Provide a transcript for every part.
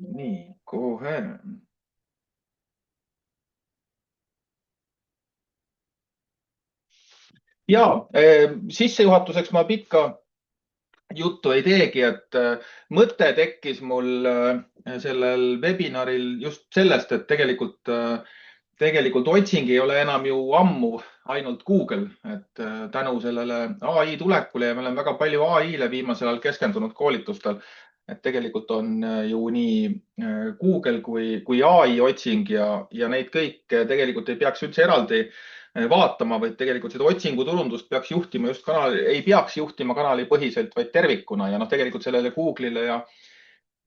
nii, kohe. Ja sissejuhatuseks ma pikka juttu ei teegi, et mõte tekkis mul sellel webinaril just sellest, et tegelikult otsing ei ole enam ju ammu ainult Google, et tänu sellele ai tulekule ja me oleme väga palju ai-le viimasel ajal keskendunud koolitustel, et tegelikult on ju nii Google kui ai otsing ja neid kõike tegelikult ei peaks üldse eraldi vaatama, vaid tegelikult seda otsinguturundust peaks juhtima just kanali, ei peaks juhtima kanalipõhiselt, vaid tervikuna ja noh, tegelikult sellele Google'ile ja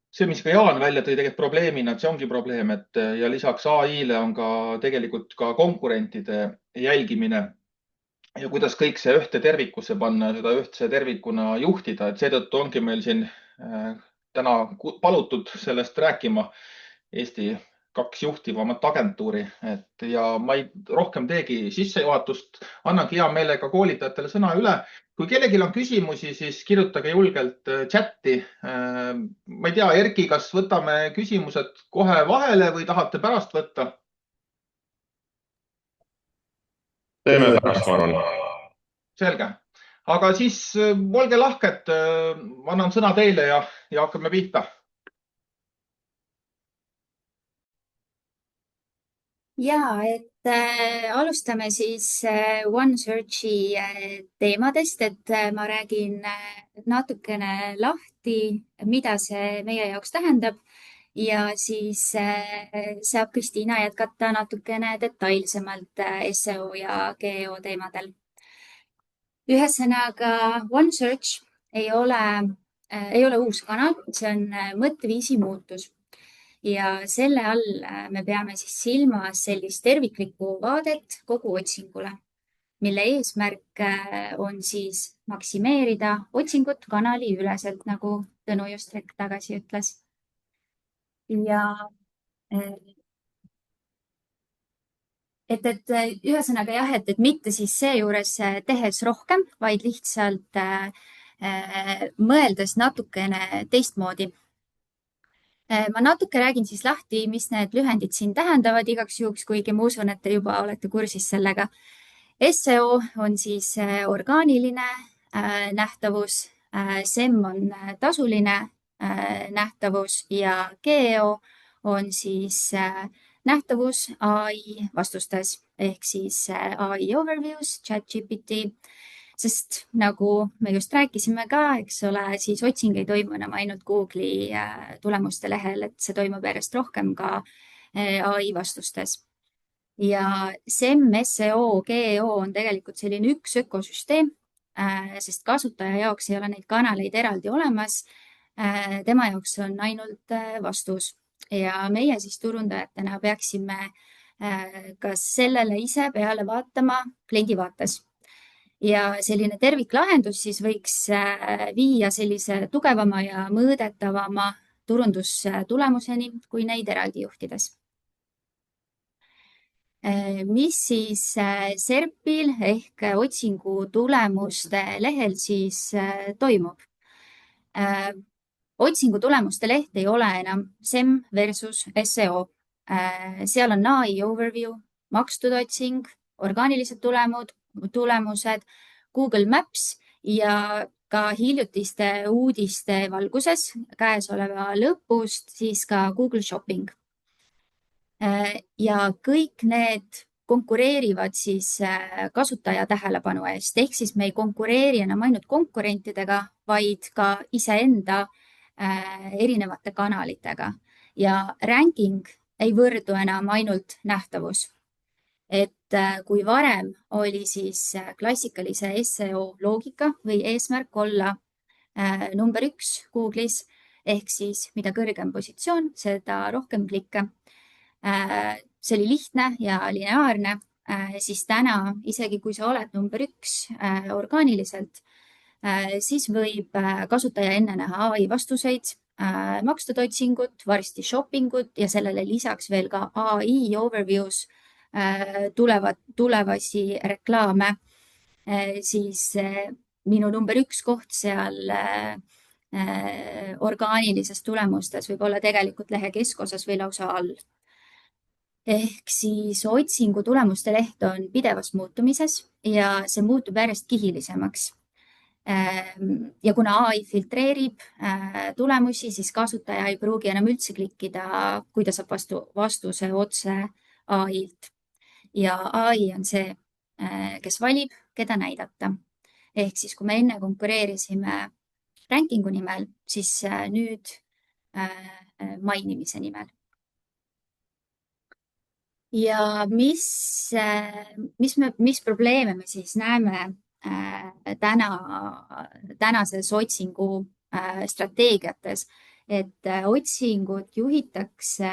see, mis ka Jaan välja tõi tegelikult probleemina, et see ongi probleem, et ja lisaks ai-le on ka tegelikult ka konkurentide jälgimine ja kuidas kõik see ühte tervikusse panna, seda ühtse tervikuna juhtida, et seetõttu ongi meil siin täna palutud sellest rääkima Eesti kaks juhtivamat agentuuri, et ja ma ei rohkem teegi sissejuhatust, annangi hea meelega koolitajatele sõna üle. Kui kellelgi on küsimusi, siis kirjutage julgelt chatti. Ma ei tea, Erki, kas võtame küsimused kohe vahele või tahate pärast võtta? Teeme pärast, ma arvan. Selge. Aga siis olge lahked, annan sõna teile ja hakkame pihta. Ja, alustame siis OneSearchi teemadest, et ma räägin natukene lahti, mida see meie jaoks tähendab ja siis saab Kristiina jätkata natukene detailsemalt SEO ja GEO teemadel. Ühesõnaga, OneSearch ei ole uus kanal, see on mõtteviisi muutus. Ja selle all me peame siis silmas sellist terviklikku vaadet kogu otsingule, mille eesmärk on siis maksimeerida otsingut kanali üleselt, nagu Tõnu just hetk tagasi ütles. Ja ühesõnaga jah, et mitte siis seejuures tehes rohkem, vaid lihtsalt mõeldes natukene teistmoodi. Ma natuke räägin siis lahti, mis need lühendid siin tähendavad igaks juhuks, kuigi ma usun, et te juba olete kursis sellega. SEO on siis orgaaniline nähtavus, SEM on tasuline nähtavus ja GEO on siis nähtavus ai vastustes ehk siis ai overviews, ChatGPT, sest nagu me just rääkisime ka, eks ole, siis otsing ei toimu enam ainult Google'i tulemuste lehel, et see toimub järjest rohkem ka ai vastustes. Ja SEM, SEO, GEO on tegelikult selline üks ökosüsteem, sest kasutaja jaoks ei ole neid kanaleid eraldi olemas. Tema jaoks on ainult vastus ja meie siis turundajatena peaksime kas sellele ise peale vaatama kliendi vaates. Ja selline terviklahendus siis võiks viia sellise tugevama ja mõõdetavama turundustulemuseni, kui neid eraldi juhtides. Mis siis SERP-il ehk otsingu tulemuste lehel siis toimub? Otsingu tulemuste leht ei ole enam SEM versus SEO. Seal on ai overview, makstud otsing, orgaanilised tulemused, Google Maps ja ka hiljutiste uudiste valguses käesoleva lõpust siis ka Google Shopping. Ja kõik need konkureerivad siis kasutaja tähelepanu eest, ehk siis me ei konkureeri enam ainult konkurentidega, vaid ka iseenda erinevate kanalitega ja ranking ei võrdu enam ainult nähtavus. Et kui varem oli siis klassikalise SEO loogika või eesmärk olla number 1 Google'is, ehk siis mida kõrgem positsioon, seda rohkem klikke. See oli lihtne ja lineaarne, siis täna, isegi kui sa oled number 1 orgaaniliselt, siis võib kasutaja enne näha ai vastuseid, makstud otsingut, varsti shoppingut ja sellele lisaks veel ka ai overviews tulevasi reklaame, siis minu number 1 koht seal orgaanilises tulemustes võib olla tegelikult lehe keskosas või lausa all. Ehk siis otsingu tulemuste leht on pidevas muutumises ja see muutub järjest kihilisemaks. Ja kuna AI filtreerib tulemusi, siis kasutaja ei pruugi enam üldse klikkida, kui ta saab vastuse otse AI-lt. Ja AI on see, kes valib, keda näidata. Ehk siis, kui me enne konkureerisime rankingu nimel, siis nüüd mainimise nimel. Ja mis probleeme me siis näeme tänases otsingu strateegiates, et otsingud juhitakse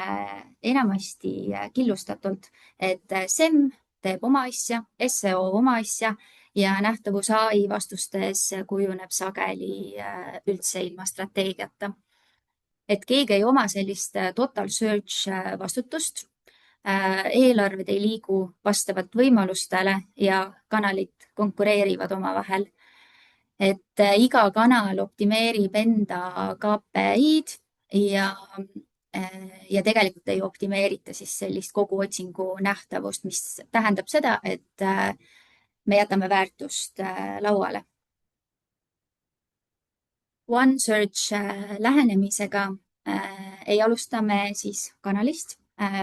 enamasti killustatult, et SEM teeb oma asja, SEO oma asja ja nähtavus AI vastustes kujuneb sageli üldse ilma strateegiata. Et keegi ei oma sellist total search vastutust, eelarved ei liigu vastavalt võimalustele ja kanalid konkureerivad omavahel. Et iga kanal optimeerib enda KPI-d ja tegelikult ei optimeerita siis sellist kogu otsingu nähtavust, mis tähendab seda, et me jätame väärtust lauale. OneSearch lähenemisega ei alusta me siis kanalist,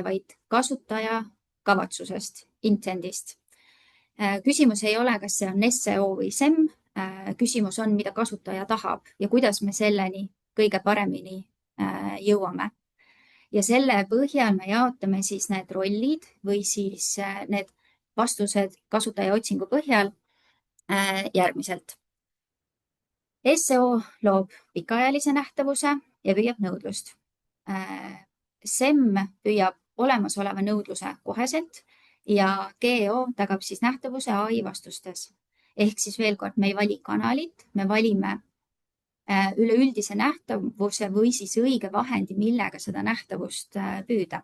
vaid kasutaja kavatsusest, intendist. Küsimus ei ole, kas see on SEO või SEM. Küsimus on, mida kasutaja tahab ja kuidas me selleni kõige paremini jõuame. Ja selle põhjal me jaotame siis need rollid või siis need vastused kasutaja otsingu põhjal järgmiselt. SEO loob pikaajalise nähtavuse ja püüab nõudlust. SEM püüab olemasoleva nõudluse koheselt ja GEO tagab siis nähtavuse AI vastustes. Ehk siis veel kord, me ei vali kanalit, me valime üleüldise nähtavuse või siis õige vahendi, millega seda nähtavust püüda.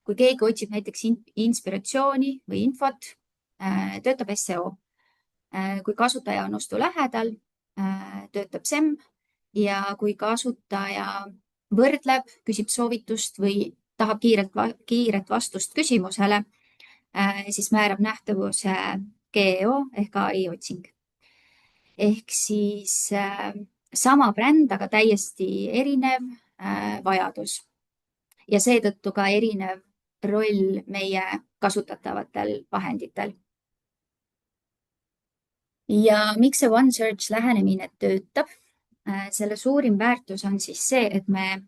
Kui keegi otsib näiteks inspiratsiooni või infot, töötab SEO. Kui kasutaja on ostu lähedal, töötab SEM ja kui kasutaja võrdleb, küsib soovitust või tahab kiiret vastust küsimusele, siis määrab nähtavuse GEO ehk AI otsing. Ehk siis sama bränd, aga täiesti erinev vajadus ja seetõttu ka erinev roll meie kasutatavatel vahenditel. Ja miks see OneSearch lähenemine töötab? Selle suurim väärtus on siis see, et me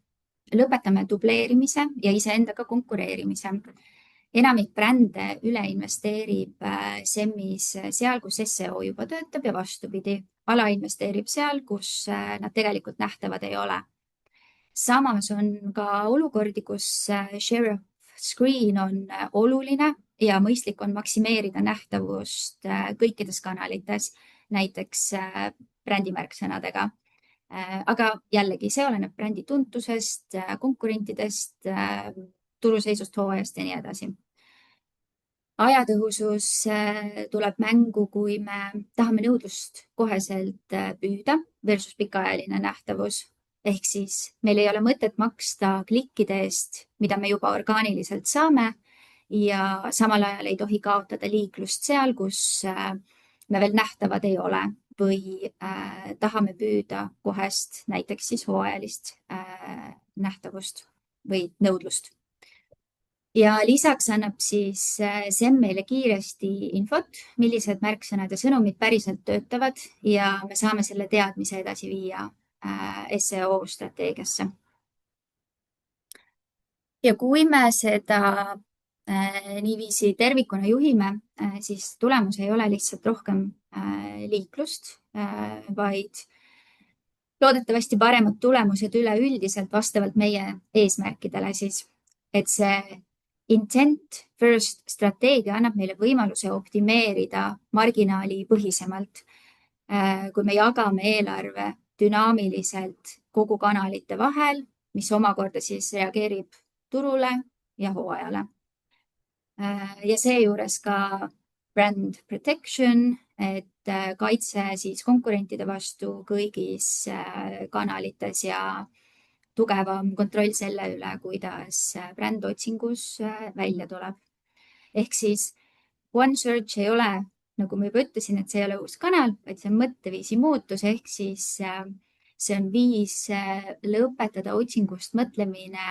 lõpetame dubleerimise ja iseendaga konkureerimise. Enamik brände üle investeerib SEM-is seal, kus SEO juba töötab ja vastupidi. Ala investeerib seal, kus nad tegelikult nähtavad ei ole. Samas on ka olukordi, kus share of screen on oluline ja mõistlik on maksimeerida nähtavust kõikides kanalites, näiteks brändimärksõnadega. Aga jällegi, see oleneb brändi tuntusest, konkurentidest, turuseisust, hooajast ja nii edasi. Ajatõhusus tuleb mängu, kui me tahame nõudlust koheselt püüda versus pikaajaline nähtavus. Ehk siis meil ei ole mõtet maksta klikkide eest, mida me juba orgaaniliselt saame ja samal ajal ei tohi kaotada liiklust seal, kus me veel nähtavad ei ole või tahame püüda kohest näiteks siis hooajalist nähtavust või nõudlust. Ja lisaks annab siis SEM meile kiiresti infot, millised märksõnad ja sõnumid päriselt töötavad ja me saame selle teadmise edasi viia SEO strateegiasse. Ja kui me seda niiviisi tervikuna juhime, siis tulemus ei ole lihtsalt rohkem liiklust, vaid loodetavasti paremad tulemused üleüldiselt vastavalt meie eesmärkidele siis, et see intent first strateegia annab meile võimaluse optimeerida marginaali põhisemalt, kui me jagame eelarve dünaamiliselt kogu kanalite vahel, mis omakorda siis reageerib turule ja hooajale. Ja seejuures ka brand protection et kaitse siis konkurentide vastu kõigis kanalites ja tugevam kontroll selle üle, kuidas brändotsingus välja tuleb. Ehk siis OneSearch ei ole, nagu ma juba ütlesin, et see ei ole uus kanal, vaid see on mõtteviisi muutus, ehk siis see on viis lõpetada otsingust mõtlemine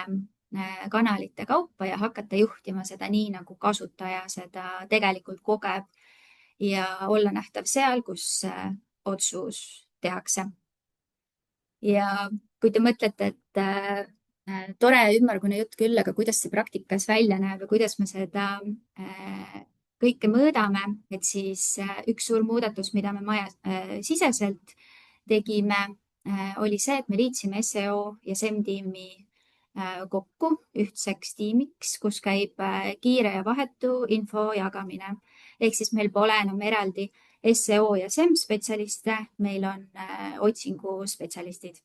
kanalite kaupa ja hakata juhtima seda nii, nagu kasutaja seda tegelikult kogeb ja olla nähtav seal, kus otsus tehakse. Ja kui te mõtlete, et tore ümmargune jutt küll, aga kuidas see praktikas välja näeb ja kuidas me seda kõike mõõdame, et siis üks suur muudatus, mida me maja siseselt tegime, oli see, et me liitsime SEO ja SEM-tiimi kokku ühtseks tiimiks, kus käib kiire ja vahetu info jagamine. Ehk siis meil pole enam eraldi SEO ja SEM spetsialiste, meil on otsinguspetsialistid.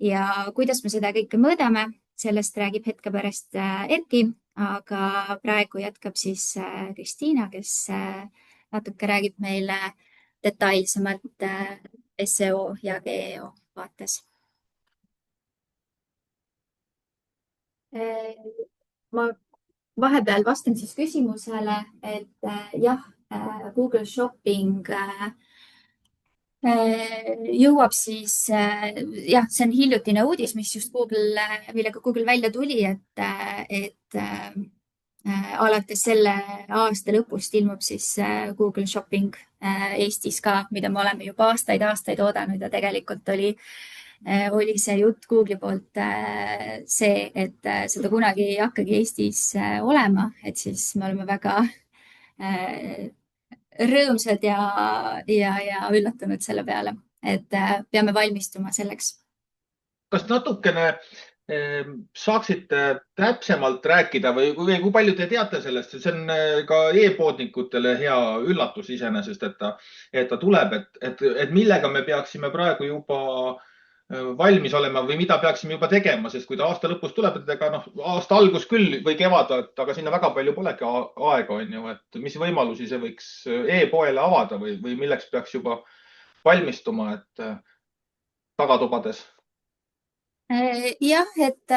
Ja kuidas me seda kõike mõõdame, sellest räägib hetke pärast Erki, aga praegu jätkab siis Kristiina, kes natuke räägib meile detailsemalt SEO ja GEO vaates. Ma vahepeal vastan siis küsimusele, et jah, Google Shopping jõuab siis, jah, see on hiljutine uudis, millega Google välja tuli, et alates selle aasta lõpust ilmub siis Google Shopping Eestis ka, mida me oleme juba aastaid oodanud ja tegelikult oli see jutt Google'i poolt see, et seda kunagi ei hakkagi Eestis olema, et siis me oleme väga rõõmsad ja üllatunud selle peale, et peame valmistuma selleks. Kas natukene saaksite täpsemalt rääkida või kui palju te teate sellest, see on ka e-poodnikutele hea üllatus iseenesest, et ta tuleb, et millega me peaksime praegu juba valmis olema või mida peaksime juba tegema, sest kui ta aasta lõpus tuleb, et ega aasta algus küll või kevad, aga sinna väga palju polegi aega, on ju, et mis võimalusi see võiks e-poele avada või milleks peaks juba valmistuma, et tagatubades? Jah, et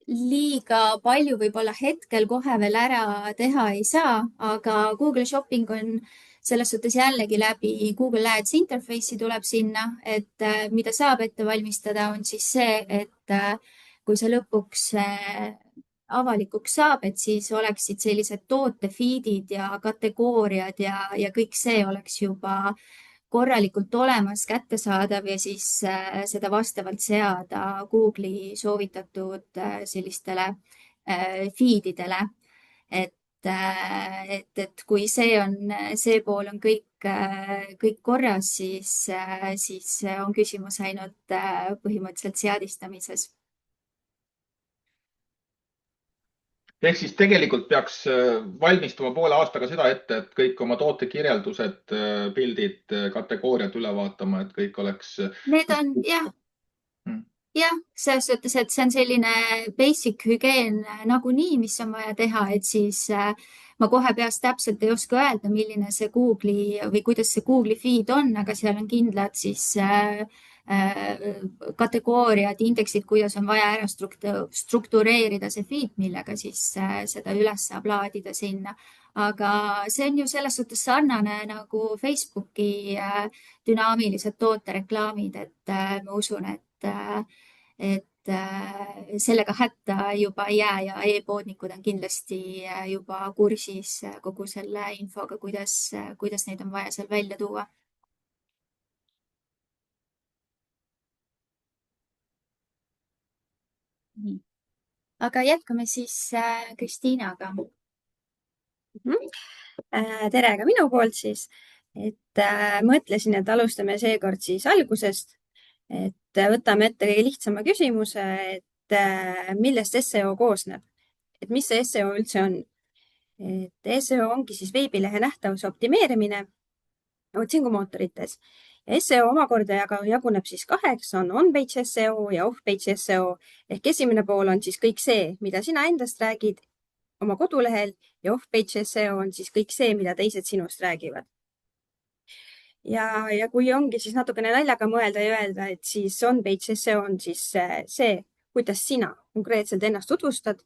liiga palju võib-olla hetkel kohe veel ära teha ei saa, aga Google Shopping on selles suhtes jällegi läbi Google Ads interface'i tuleb sinna, et mida saab ette valmistada, on siis see, et kui see lõpuks avalikuks saab, et siis oleksid sellised toote feed'id ja kategooriad ja kõik see oleks juba korralikult olemas, kättesaadav ja siis seda vastavalt seada Google'i soovitatud sellistele feed'idele. Et kui see pool on kõik korras, siis on küsimus ainult põhimõtteliselt seadistamises. Ehk siis tegelikult peaks valmistuma poole aastaga seda ette, et kõik oma tootekirjeldused, pildid, kategooriad üle vaatama, et kõik oleks. Need on jah, selles suhtes, et see on selline basic hügieen nagunii, mis on vaja teha, et siis ma kohe peast täpselt ei oska öelda, milline see Google'i või kuidas see Google'i feed on, aga seal on kindlad siis kategooriad, indeksid, kuidas on vaja ära struktureerida see feed, millega siis seda üles saab laadida sinna. Aga see on ju selles suhtes sarnane nagu Facebooki dünaamilised tootereklaamid, et ma usun, et sellega hätta juba ei jää ja e-poodnikud on kindlasti juba kursis kogu selle infoga, kuidas neid on vaja seal välja tuua. Aga jätkame siis Kristiinaga. Tere ka minu poolt siis, et mõtlesin, et alustame seekord siis algusest, et võtame ette kõige lihtsama küsimuse, et millest SEO koosneb, et mis see SEO üldse on. Et SEO ongi siis veebilehe nähtavuse optimeerimine otsingumootorites. SEO omakorda jaguneb siis kaheks, on on-page SEO ja off-page SEO. Ehk esimene pool on siis kõik see, mida sina endast räägid oma kodulehel ja off-page SEO on siis kõik see, mida teised sinust räägivad. ja kui ongi siis natukene naljaga mõelda ja öelda, et siis on-page SEO on siis see, kuidas sina konkreetselt ennast tutvustad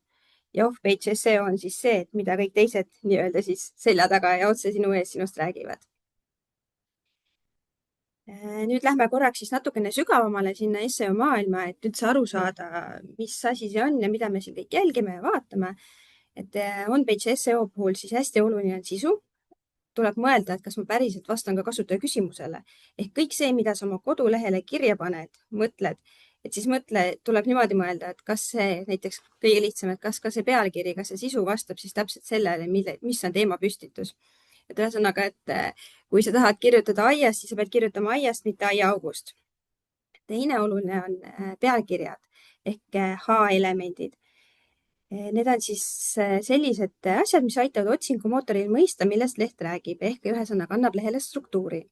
ja off-page SEO on siis see, et mida kõik teised nii-öelda siis selja taga ja otse sinu ees sinust räägivad. Nüüd lähme korraks siis natukene sügavamale sinna SEO maailma, et üldse aru saada, mis asi see on ja mida me siin kõik jälgime ja vaatame. Et on-page SEO puhul siis hästi oluline on sisu. Tuleb mõelda, et kas ma päriselt vastan ka kasutaja küsimusele. Ehk kõik see, mida sa oma kodulehele kirja paned, mõtled, et siis tuleb niimoodi mõelda, et kas see näiteks kõige lihtsam, et kas ka see pealkiri, kas see sisu vastab siis täpselt sellele, mis on teemapüstitus. Et ühesõnaga, et kui sa tahad kirjutada aiast, siis sa pead kirjutama aiast, mitte aiaaugust. Teine oluline on pealkirjad ehk H-elemendid. Need on siis sellised asjad, mis aitavad otsingumootoril mõista, millest leht räägib, ehk ühesõnaga annab lehele struktuuri.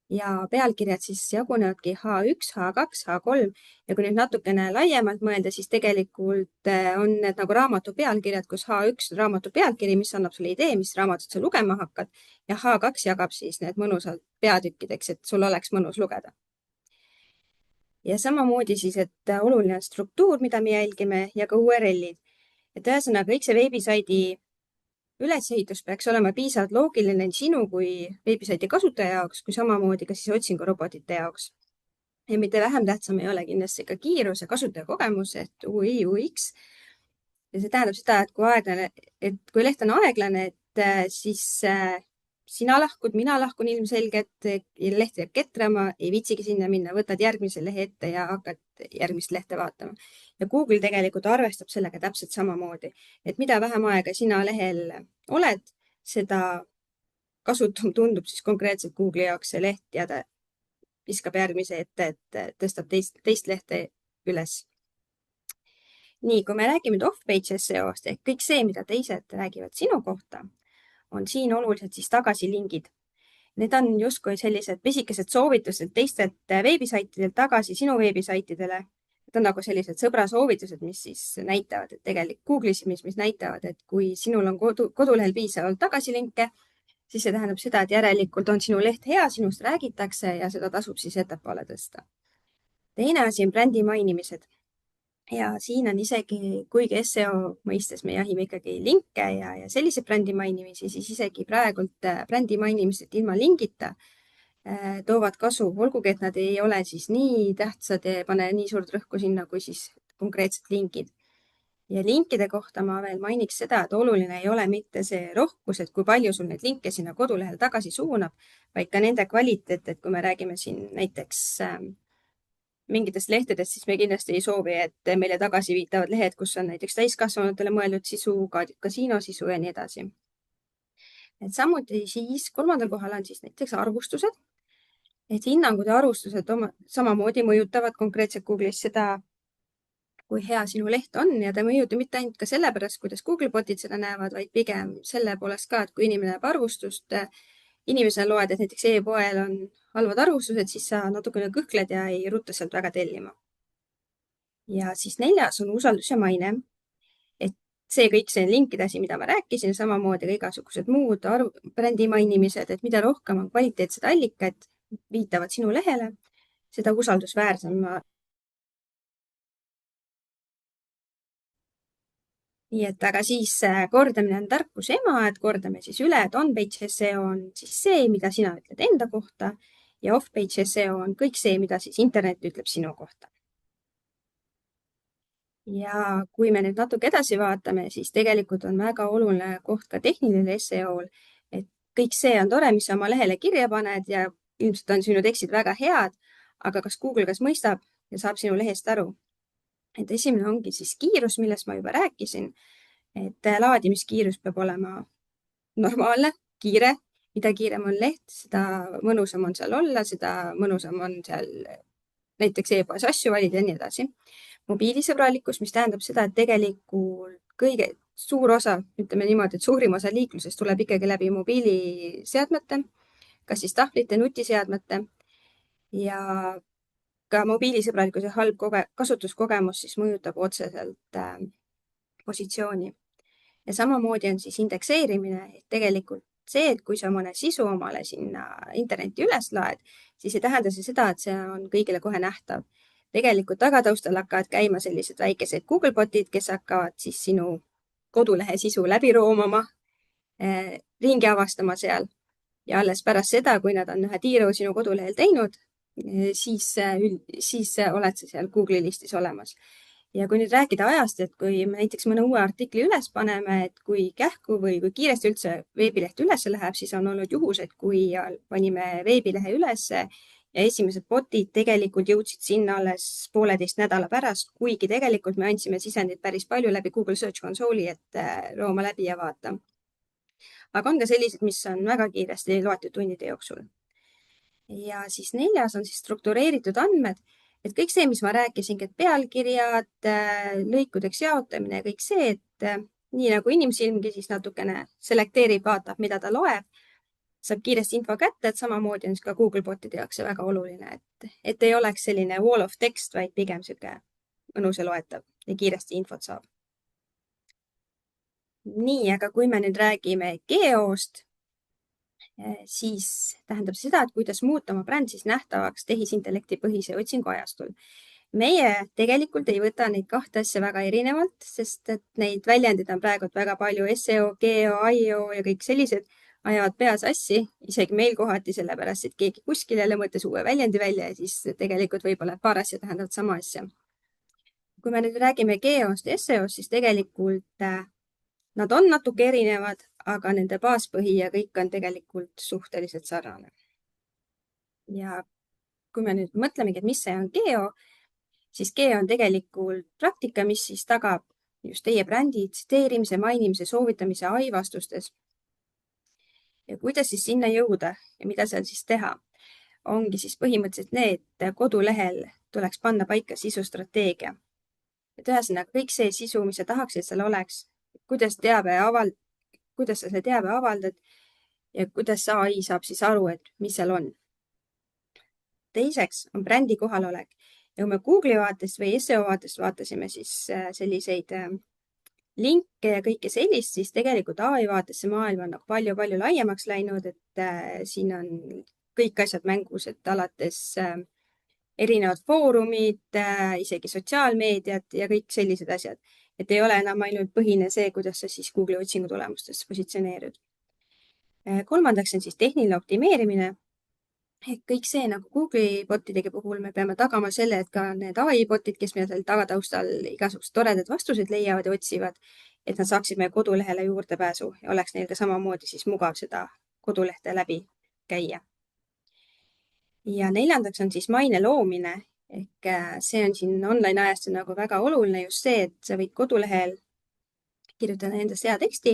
Ja pealkirjad siis jagunevadki H1, H2, H3 ja kui nüüd natukene laiemalt mõelda, siis tegelikult on need nagu raamatu pealkirjad, kus H1 on raamatu pealkiri, mis annab sulle idee, mis raamatut sa lugema hakkad ja H2 jagab siis need mõnusalt peatükkideks, et sul oleks mõnus lugeda. Ja samamoodi siis, et oluline on struktuur, mida me jälgime ja ka URL-id. Et ühesõnaga kõik see veebisaidi ülesehitus peaks olema piisavalt loogiline nii sinu kui veebisaidi kasutaja jaoks, kui samamoodi ka siis otsingurobotite jaoks. Ja mitte vähem tähtsam ei ole kindlasti ka kiirus ja kasutajakogemus, et UI, UX. Ja see tähendab seda, et kui leht on aeglane, et siis sina lahkud, mina lahkun ilmselgelt, leht jääb ketrama, ei viitsigi sinna minna, võtad järgmise lehe ette ja hakkad järgmist lehte vaatama. Ja Google tegelikult arvestab sellega täpselt samamoodi, et mida vähem aega sina lehel oled, seda kasutum tundub siis konkreetselt Google'i jaoks see leht ja ta viskab järgmise ette, et tõstab teist lehte üles. Nii, kui me räägime off-page SEO-st ehk kõik see, mida teised räägivad sinu kohta, on siin oluliselt siis tagasilingid. Need on justkui sellised pisikesed soovitused teistelt veebisaitidelt tagasi sinu veebisaitidele. Need on nagu sellised sõbra soovitused, mis siis näitavad, et tegelikult Google'is, mis näitavad, et kui sinul on kodulehel piisavalt tagasilinke, siis see tähendab seda, et järelikult on sinu leht hea, sinust räägitakse ja seda tasub siis ettepoole tõsta. Teine asi on brändi mainimised. Ja siin on isegi, kuigi SEO mõistes me jahime ikkagi linke ja sellise brändi mainimisi, siis isegi praegult brändi mainimised ilma lingita toovad kasu, olgugi, et nad ei ole siis nii tähtsad ja pane nii suurt rõhku sinna, kui siis konkreetsed linkid. Ja linkide kohta ma veel mainiks seda, et oluline ei ole mitte see rohkus, et kui palju sul neid linke sinna kodulehel tagasi suunab, vaid ka nende kvaliteet, et kui me räägime siin näiteks mingitest lehtedest, siis me kindlasti ei soovi, et meile tagasi viitavad lehed, kus on näiteks täiskasvanutele mõeldud sisu, kasiinosisu ja nii edasi. Et samuti siis kolmandal kohal on siis näiteks arvustused. Et hinnangud ja arvustused samamoodi mõjutavad konkreetselt Google'is seda, kui hea sinu leht on ja ta mõjutab mitte ainult ka sellepärast, kuidas Google botid seda näevad, vaid pigem selle poolest ka, et kui inimene näeb arvustust, inimesena loed, et näiteks e-poel on halvad arvustused, siis sa natukene kõhkled ja ei rutta sealt väga tellima. Ja siis 4. on usaldus ja maine. Et see kõik see linkide asi, mida ma rääkisin, samamoodi ka igasugused muud brändi mainimised, et mida rohkem on kvaliteetsed allikad, viitavad sinu lehele, seda usaldusväärsem. Nii et aga siis kordamine on tarkuse ema, et kordame siis üle, et on-page SEO on siis see, mida sina ütled enda kohta ja off-page SEO on kõik see, mida siis internet ütleb sinu kohta. Ja kui me nüüd natuke edasi vaatame, siis tegelikult on väga oluline koht ka tehniline SEO-l, et kõik see on tore, mis sa oma lehele kirja paned ja ilmselt on sinu tekstid väga head, aga kas Google kas mõistab ja saab sinu lehest aru? Et esimene ongi siis kiirus, millest ma juba rääkisin, et laadimiskiirus peab olema normaalne, kiire, mida kiirem on leht, seda mõnusam on seal olla, seda mõnusam on seal näiteks e-poes asju valida ja nii edasi. Mobiilisõbralikkus, mis tähendab seda, et tegelikult kõige suur osa, ütleme niimoodi, et suurim osa liiklusest tuleb ikkagi läbi mobiiliseadmete, kas siis tahvlite, nutiseadmete ja ka mobiilisõbralikkuse halb kasutuskogemus siis mõjutab otseselt positsiooni. Ja samamoodi on siis indekseerimine, et tegelikult see, et kui sa mõne sisu omale sinna internetti üles laed, siis ei tähenda see seda, et see on kõigile kohe nähtav. Tegelikult tagataustal hakkavad käima sellised väikesed Google botid, kes hakkavad siis sinu kodulehe sisu läbi roomama, ringi avastama seal ja alles pärast seda, kui nad on ühe tiiru sinu kodulehel teinud, siis oled sa seal Google'i listis olemas. Ja kui nüüd rääkida ajast, et kui me näiteks mõne uue artikli üles paneme, et kui kähku või kui kiiresti üldse veebileht üles läheb, siis on olnud juhus, et kui panime veebilehe ülesse ja esimesed botid tegelikult jõudsid sinna alles 1,5 nädala pärast, kuigi tegelikult me andsime sisendit päris palju läbi Google Search Console'i, et rooma läbi ja vaata. Aga on ka sellised, mis on väga kiiresti loetud tundide jooksul. Ja siis 4. on siis struktureeritud andmed, et kõik see, mis ma rääkisingi, et pealkirjad, lõikudeks jaotamine ja kõik see, et nii nagu inimsilmgi siis natukene selekteerib, vaatab, mida ta loeb, saab kiiresti info kätte, et samamoodi on siis ka Google botide jaoks see väga oluline, et ei oleks selline wall of text, vaid pigem sihuke mõnus ja loetav ja kiiresti infot saab. Nii, aga kui me nüüd räägime geost, siis tähendab seda, et kuidas muuta oma bränd siis nähtavaks tehisintellekti põhise otsingu ajastul. Meie tegelikult ei võta neid kahte asja väga erinevalt, sest et neid väljendid on praegu väga palju, SEO, geo, IO ja kõik sellised ajavad pea sassi, isegi meil kohati sellepärast, et keegi kuskil jälle mõtles uue väljendi välja ja siis tegelikult võib-olla paar asja tähendavad sama asja. Kui me nüüd räägime geost ja SEOst, siis tegelikult nad on natuke erinevad, aga nende baaspõhi ja kõik on tegelikult suhteliselt sarnane. Ja kui me nüüd mõtlemegi, et mis see on geo, siis geo on tegelikult praktika, mis siis tagab just teie brändi tsiteerimise, mainimise, soovitamise ai vastustes. Ja kuidas siis sinna jõuda ja mida seal siis teha? Ongi siis põhimõtteliselt need, et kodulehel tuleks panna paika sisustrateegia. Et ühesõnaga kõik see sisu, mis sa tahaksid, seal oleks, kuidas sa selle teabe avaldad ja kuidas ai saab siis aru, et mis seal on. Teiseks on brändi kohalolek. Ja kui me Google'i vaatest või SEO vaatest vaatasime siis selliseid linke ja kõike sellist, siis tegelikult ai vaatesse maailm on palju-palju laiemaks läinud, et siin on kõik asjad mängus, et alates erinevad foorumid, isegi sotsiaalmeediat ja kõik sellised asjad. Et ei ole enam ainult põhine see, kuidas sa siis Google'i otsingu tulemustes positsioneerid. Kolmandaks on siis tehniline optimeerimine. Kõik see nagu Google'i botidega puhul me peame tagama selle, et ka need ai botid, kes meil seal tagataustal igasugused toredad vastused leiavad ja otsivad, et nad saaksid meie kodulehele juurdepääsu ja oleks neil ka samamoodi siis mugav seda kodulehte läbi käia. Ja 4. on siis maine loomine. Ehk see on siin online ajastul nagu väga oluline just see, et sa võid kodulehel kirjutada endast hea teksti,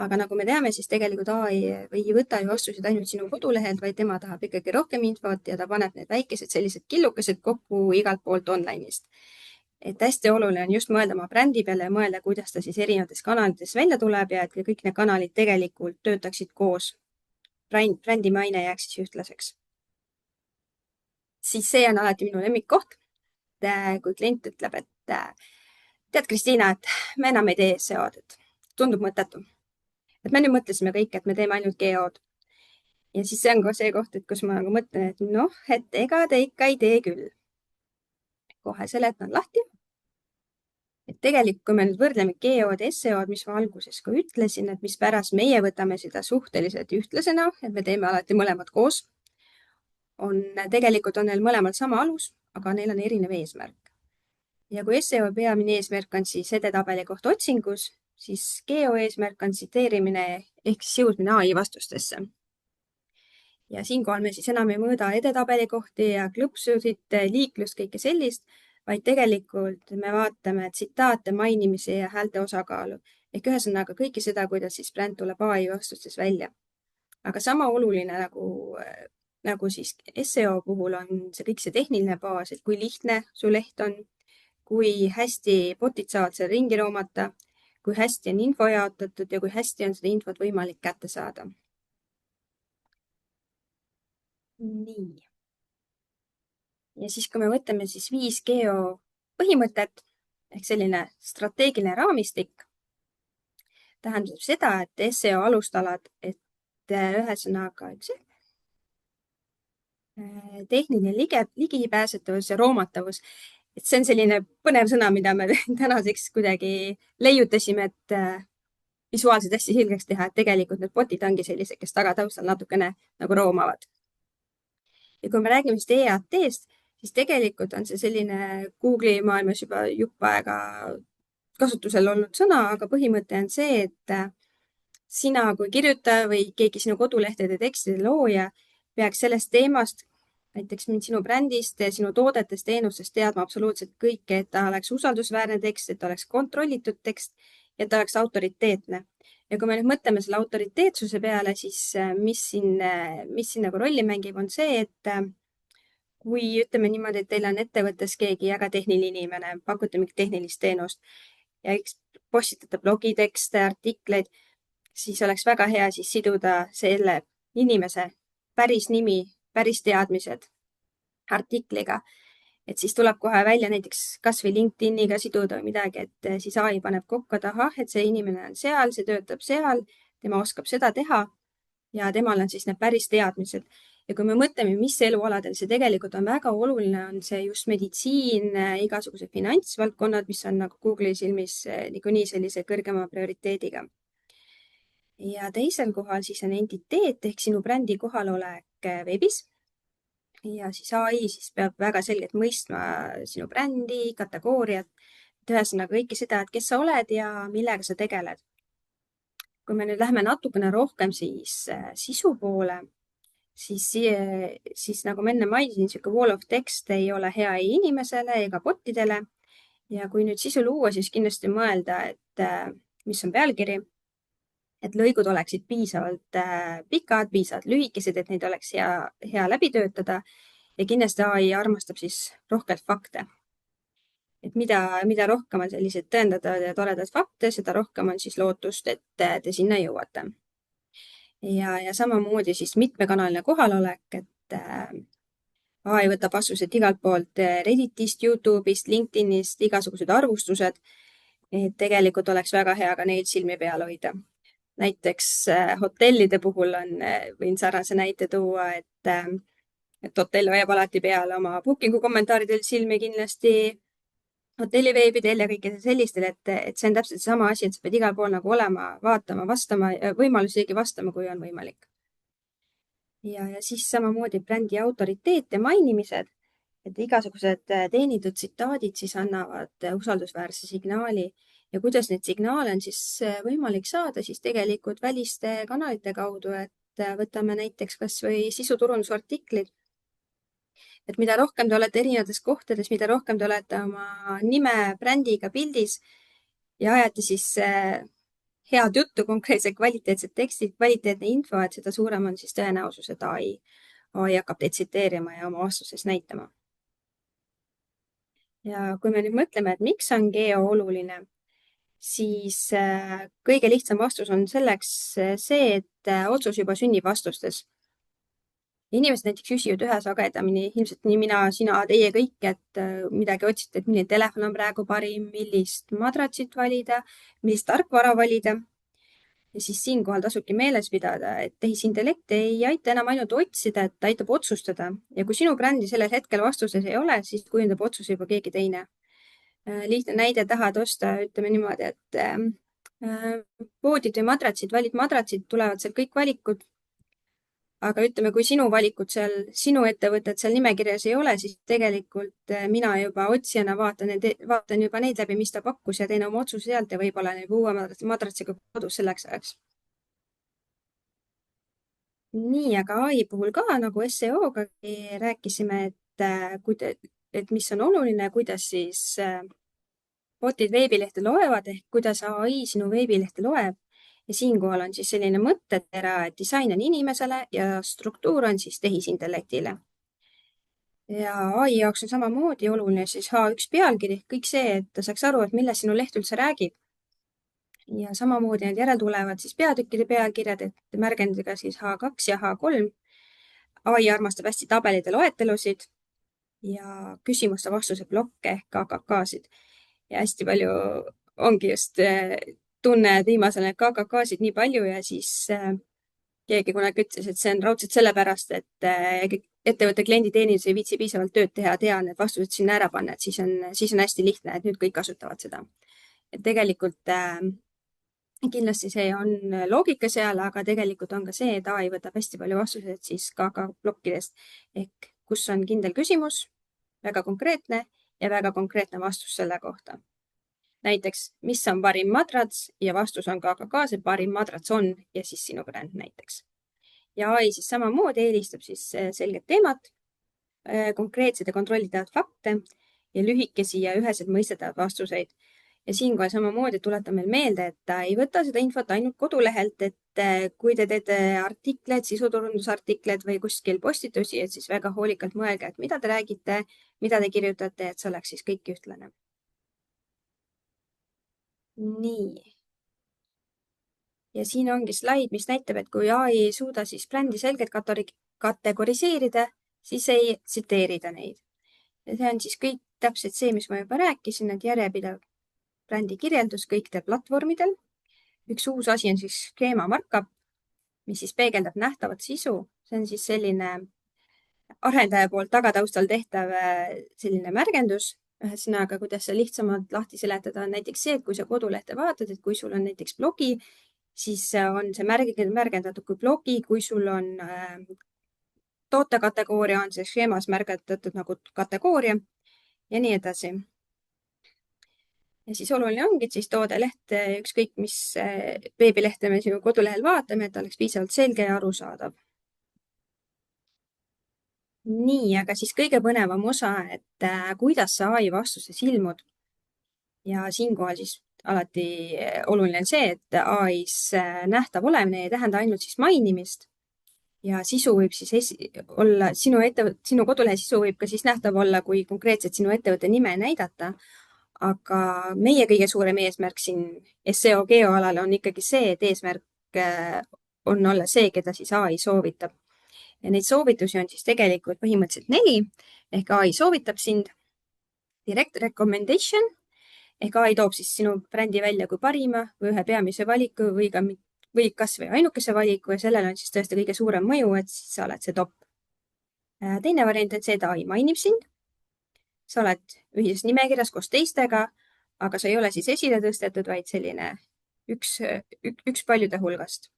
aga nagu me teame, siis tegelikult ai ei võta ju vastuseid ainult sinu kodulehelt, vaid tema tahab ikkagi rohkem infot ja ta paneb need väikesed sellised killukesed kokku igalt poolt online'ist. Et hästi oluline on just mõelda oma brändi peale ja mõelda, kuidas ta siis erinevates kanalites välja tuleb ja et kõik need kanalid tegelikult töötaksid koos. Brändi maine jääks siis ühtlaseks. Siis see on alati minu lemmikkoht, kui klient ütleb, et tead, Kristiina, et me enam ei tee SEO-d, et tundub mõttetu. Et me nüüd mõtlesime kõik, et me teeme ainult geod. Ja siis see on ka see koht, et kus ma nagu mõtlen, et noh, et ega te ikka ei tee küll. Kohe seletan lahti. Et tegelikult, kui me nüüd võrdleme geod ja SEO-d, mis ma alguses ka ütlesin, et mis pärast meie võtame seda suhteliselt ühtlasena, et me teeme alati mõlemad koos. Tegelikult on neil mõlemad sama alus, aga neil on erinev eesmärk. Ja kui SEO peamine eesmärk on siis edetabeli kohta otsingus, siis geo eesmärk on tsiteerimine ehk siis jõudmine ai vastustesse. Ja siinkohal me siis enam ei mõõda edetabeli kohti ja klõpsusid, liiklust, kõike sellist, vaid tegelikult me vaatame tsitaate, mainimise ja häälte osakaalu. Ehk ühesõnaga kõike seda, kuidas siis bränd tuleb ai vastustes välja. Aga sama oluline nagu siis SEO puhul on see kõik see tehniline baas, et kui lihtne su leht on, kui hästi botid saavad seal ringi roomata, kui hästi on info jaotatud ja kui hästi on seda infot võimalik kätte saada. Nii. Ja siis, kui me võtame siis 5 geo põhimõtet ehk selline strateegiline raamistik, tähendab seda, et SEO alustalad, et ühesõnaga tehniline ligipääsetavus ja roomatavus. Et see on selline põnev sõna, mida me tänaseks kuidagi leiutasime, et visuaalselt hästi selgeks teha, et tegelikult need botid ongi sellised, kes tagataustal natukene nagu roomavad. Ja kui me räägime vist EAT-st, siis tegelikult on see selline Google'i maailmas juba jupp aega kasutusel olnud sõna, aga põhimõte on see, et sina kui kirjutaja või keegi sinu kodulehtede tekstide looja peaks sellest teemast, näiteks sinu brändist, sinu toodetest, teenustest teadma absoluutselt kõike, et ta oleks usaldusväärne tekst, et ta oleks kontrollitud tekst ja ta oleks autoriteetne. Ja kui me nüüd mõtleme selle autoriteetsuse peale, siis mis siin nagu rolli mängib, on see, et kui ütleme niimoodi, et teil on ettevõttes keegi väga tehniline inimene, pakute mingit tehnilist teenust ja postitate blogitekste, artikleid, siis oleks väga hea siis siduda selle inimese päris nimi, päris teadmised artikliga. Et siis tuleb kohe välja näiteks kas või LinkedIniga siduda või midagi, et siis AI paneb kokku, et ahah, et see inimene on seal, see töötab seal, tema oskab seda teha ja temal on siis need päris teadmised. Ja kui me mõtleme, mis elualadel see tegelikult on väga oluline, on see just meditsiin, igasugused finantsvaldkonnad, mis on nagu Google'i silmis niikuinii sellise kõrgema prioriteediga. Ja teisel kohal siis on entiteet ehk sinu brändi kohalolek veebis. Ja siis AI siis peab väga selgelt mõistma sinu brändi, kategooriat, ühesõnaga kõike seda, et kes sa oled ja millega sa tegeled. Kui me nüüd lähme natukene rohkem siis sisu poole, siis nagu ma enne mainisin, siuke wall of text ei ole hea ei inimesele ega botidele. Ja kui nüüd sisu luua, siis kindlasti mõelda, et mis on pealkiri, et lõigud oleksid piisavalt pikad, piisavalt lühikesed, et neid oleks hea läbi töötada ja kindlasti AI armastab siis rohkelt fakte. Et mida rohkem on sellised tõendatavad ja toredad fakte, seda rohkem on siis lootust, et te sinna jõuate. Ja samamoodi siis mitmekanaline kohalolek, et AI võtab vastused igalt poolt Redditist, YouTube'ist, LinkedInist, igasugused arvustused, et tegelikult oleks väga hea ka neid silmi peal hoida. Näiteks hotellide puhul võin sarnase näite tuua, et hotell hoiab alati peale oma bookingu kommentaaridel silmi kindlasti, hotelliveebidel ja kõikidel sellistel, et see on täpselt sama asi, et sa pead igal pool nagu olema, vaatama, vastama, võimalusegi vastama, kui on võimalik. Ja siis samamoodi brändi autoriteet ja mainimised, et igasugused teenitud tsitaadid siis annavad usaldusväärse signaali. Ja kuidas neid signaale on siis võimalik saada, siis tegelikult väliste kanalite kaudu, et võtame näiteks kas või sisuturundusartiklid. Et mida rohkem te olete erinevates kohtades, mida rohkem te olete oma nime brändiga pildis ja ajate siis head juttu, konkreetselt kvaliteetsed tekstid, kvaliteetne info, et seda suurem on siis tõenäosus, et AI hakkab teid tsiteerima ja oma vastuses näitama. Ja kui me nüüd mõtleme, et miks on geo oluline, siis kõige lihtsam vastus on selleks see, et otsus juba sünnib vastustes. Inimesed näiteks küsivad ühe sagedamini, ilmselt nii mina, sina, teie kõik, et midagi otsite, et milline telefon on praegu parim, millist madratsit valida, millist tarkvara valida. Ja siis siinkohal tasubki meeles pidada, et tehisintellekt ei aita enam ainult otsida, et ta aitab otsustada. Ja kui sinu brändi sellel hetkel vastuses ei ole, siis kujundab otsuse juba keegi teine. Lihtne näide, tahad osta, ütleme niimoodi, et voodid või madratsid, valid madratsid, tulevad seal kõik valikud. Aga ütleme, kui sinu valikud seal, sinu ettevõtted seal nimekirjas ei ole, siis tegelikult mina juba otsijana vaatan juba neid läbi, mis ta pakkus ja teen oma otsuse sealt ja võib-olla uue madratsiga kodus selleks ajaks. Nii, aga AI puhul ka nagu SEO-ga rääkisime, et mis on oluline, kuidas siis botid veebilehte loevad ehk kuidas AI sinu veebilehte loeb. Ja siinkohal on siis selline mõttetera, et disain on inimesele ja struktuur on siis tehisintellektile. Ja AI jaoks on samamoodi oluline siis H1 pealkiri, kõik see, et ta saaks aru, et millest sinu leht üldse räägib. Ja samamoodi need järeltulevad siis peatükkide pealkirjad, et märgendiga siis H2 ja H3. AI armastab hästi tabelid ja loetelusid ja küsimuste vastuse blokke ehk KKK-sid. Ja hästi palju ongi just tunne, et viimasel need KKK-sid nii palju ja siis keegi kunagi ütles, et see on raudselt sellepärast, et ettevõtte klienditeenindus ei viitsi piisavalt tööd teha, need vastused sinna ära panna, et siis on hästi lihtne, et nüüd kõik kasutavad seda. Et tegelikult kindlasti see on loogika seal, aga tegelikult on ka see, et AI võtab hästi palju vastuseid siis KK plokkidest ehk kus on kindel küsimus, väga konkreetne ja väga konkreetne vastus selle kohta. Näiteks, mis on parim madrats ja vastus on KKK, see parim madrats on ja siis sinu bränd näiteks. Ja AI siis samamoodi eelistab siis selget teemat, konkreetsed ja kontrollitavad fakte ja lühikesi ja üheselt mõistetavad vastuseid. Ja siinkohal samamoodi tuletan meil meelde, et ta ei võta seda infot ainult kodulehelt, et kui te teete artikleid, sisuturundusartikleid või kuskil postitusi, et siis väga hoolikalt mõelge, et mida te räägite, mida te kirjutate, et see oleks siis kõik ühtlane. Nii. Ja siin ongi slaid, mis näitab, et kui AI ei suuda siis brändi selgelt kategoriseerida, siis ei tsiteerida neid. Ja see on siis kõik täpselt see, mis ma juba rääkisin, et järjepidev brändi kirjeldus kõikidel platvormidel. Üks uus asi on siis skeema markup, mis siis peegeldab nähtavat sisu. See on siis selline arendaja poolt tagataustal tehtav selline märgendus. Ühesõnaga, kuidas see lihtsamalt lahti seletada on näiteks see, et kui sa kodulehte vaatad, et kui sul on näiteks blogi, siis on see märgendatud kui blogi, kui sul on tootekategooria, on see skeemas märgendatud nagu kategooria ja nii edasi. Ja siis oluline ongi, et siis toode leht, ükskõik mis veebilehte me sinu kodulehel vaatame, et oleks piisavalt selge ja arusaadav. Nii, aga siis kõige põnevam osa, et kuidas sa AI vastuses ilmud. Ja siinkohal siis alati oluline on see, et AI-s nähtav olemine ei tähenda ainult siis mainimist. Ja sisu võib siis olla, sinu kodulehe sisu võib ka siis nähtav olla, kui konkreetselt sinu ettevõtte nime näidata. Aga meie kõige suurem eesmärk siin SEO geoalal on ikkagi see, et eesmärk on olla see, keda siis AI soovitab. Ja neid soovitusi on siis tegelikult põhimõtteliselt 4, ehk AI soovitab sind, direct recommendation, ehk AI toob siis sinu brändi välja kui parima või ühe peamise valiku või kas või ainukese valiku ja sellel on siis tõesti kõige suurem mõju, et siis sa oled see top. Teine variant on see, et AI mainib sind. Sa oled ühises nimekirjas koos teistega, aga sa ei ole siis esile tõstetud, vaid selline üks paljude hulgast.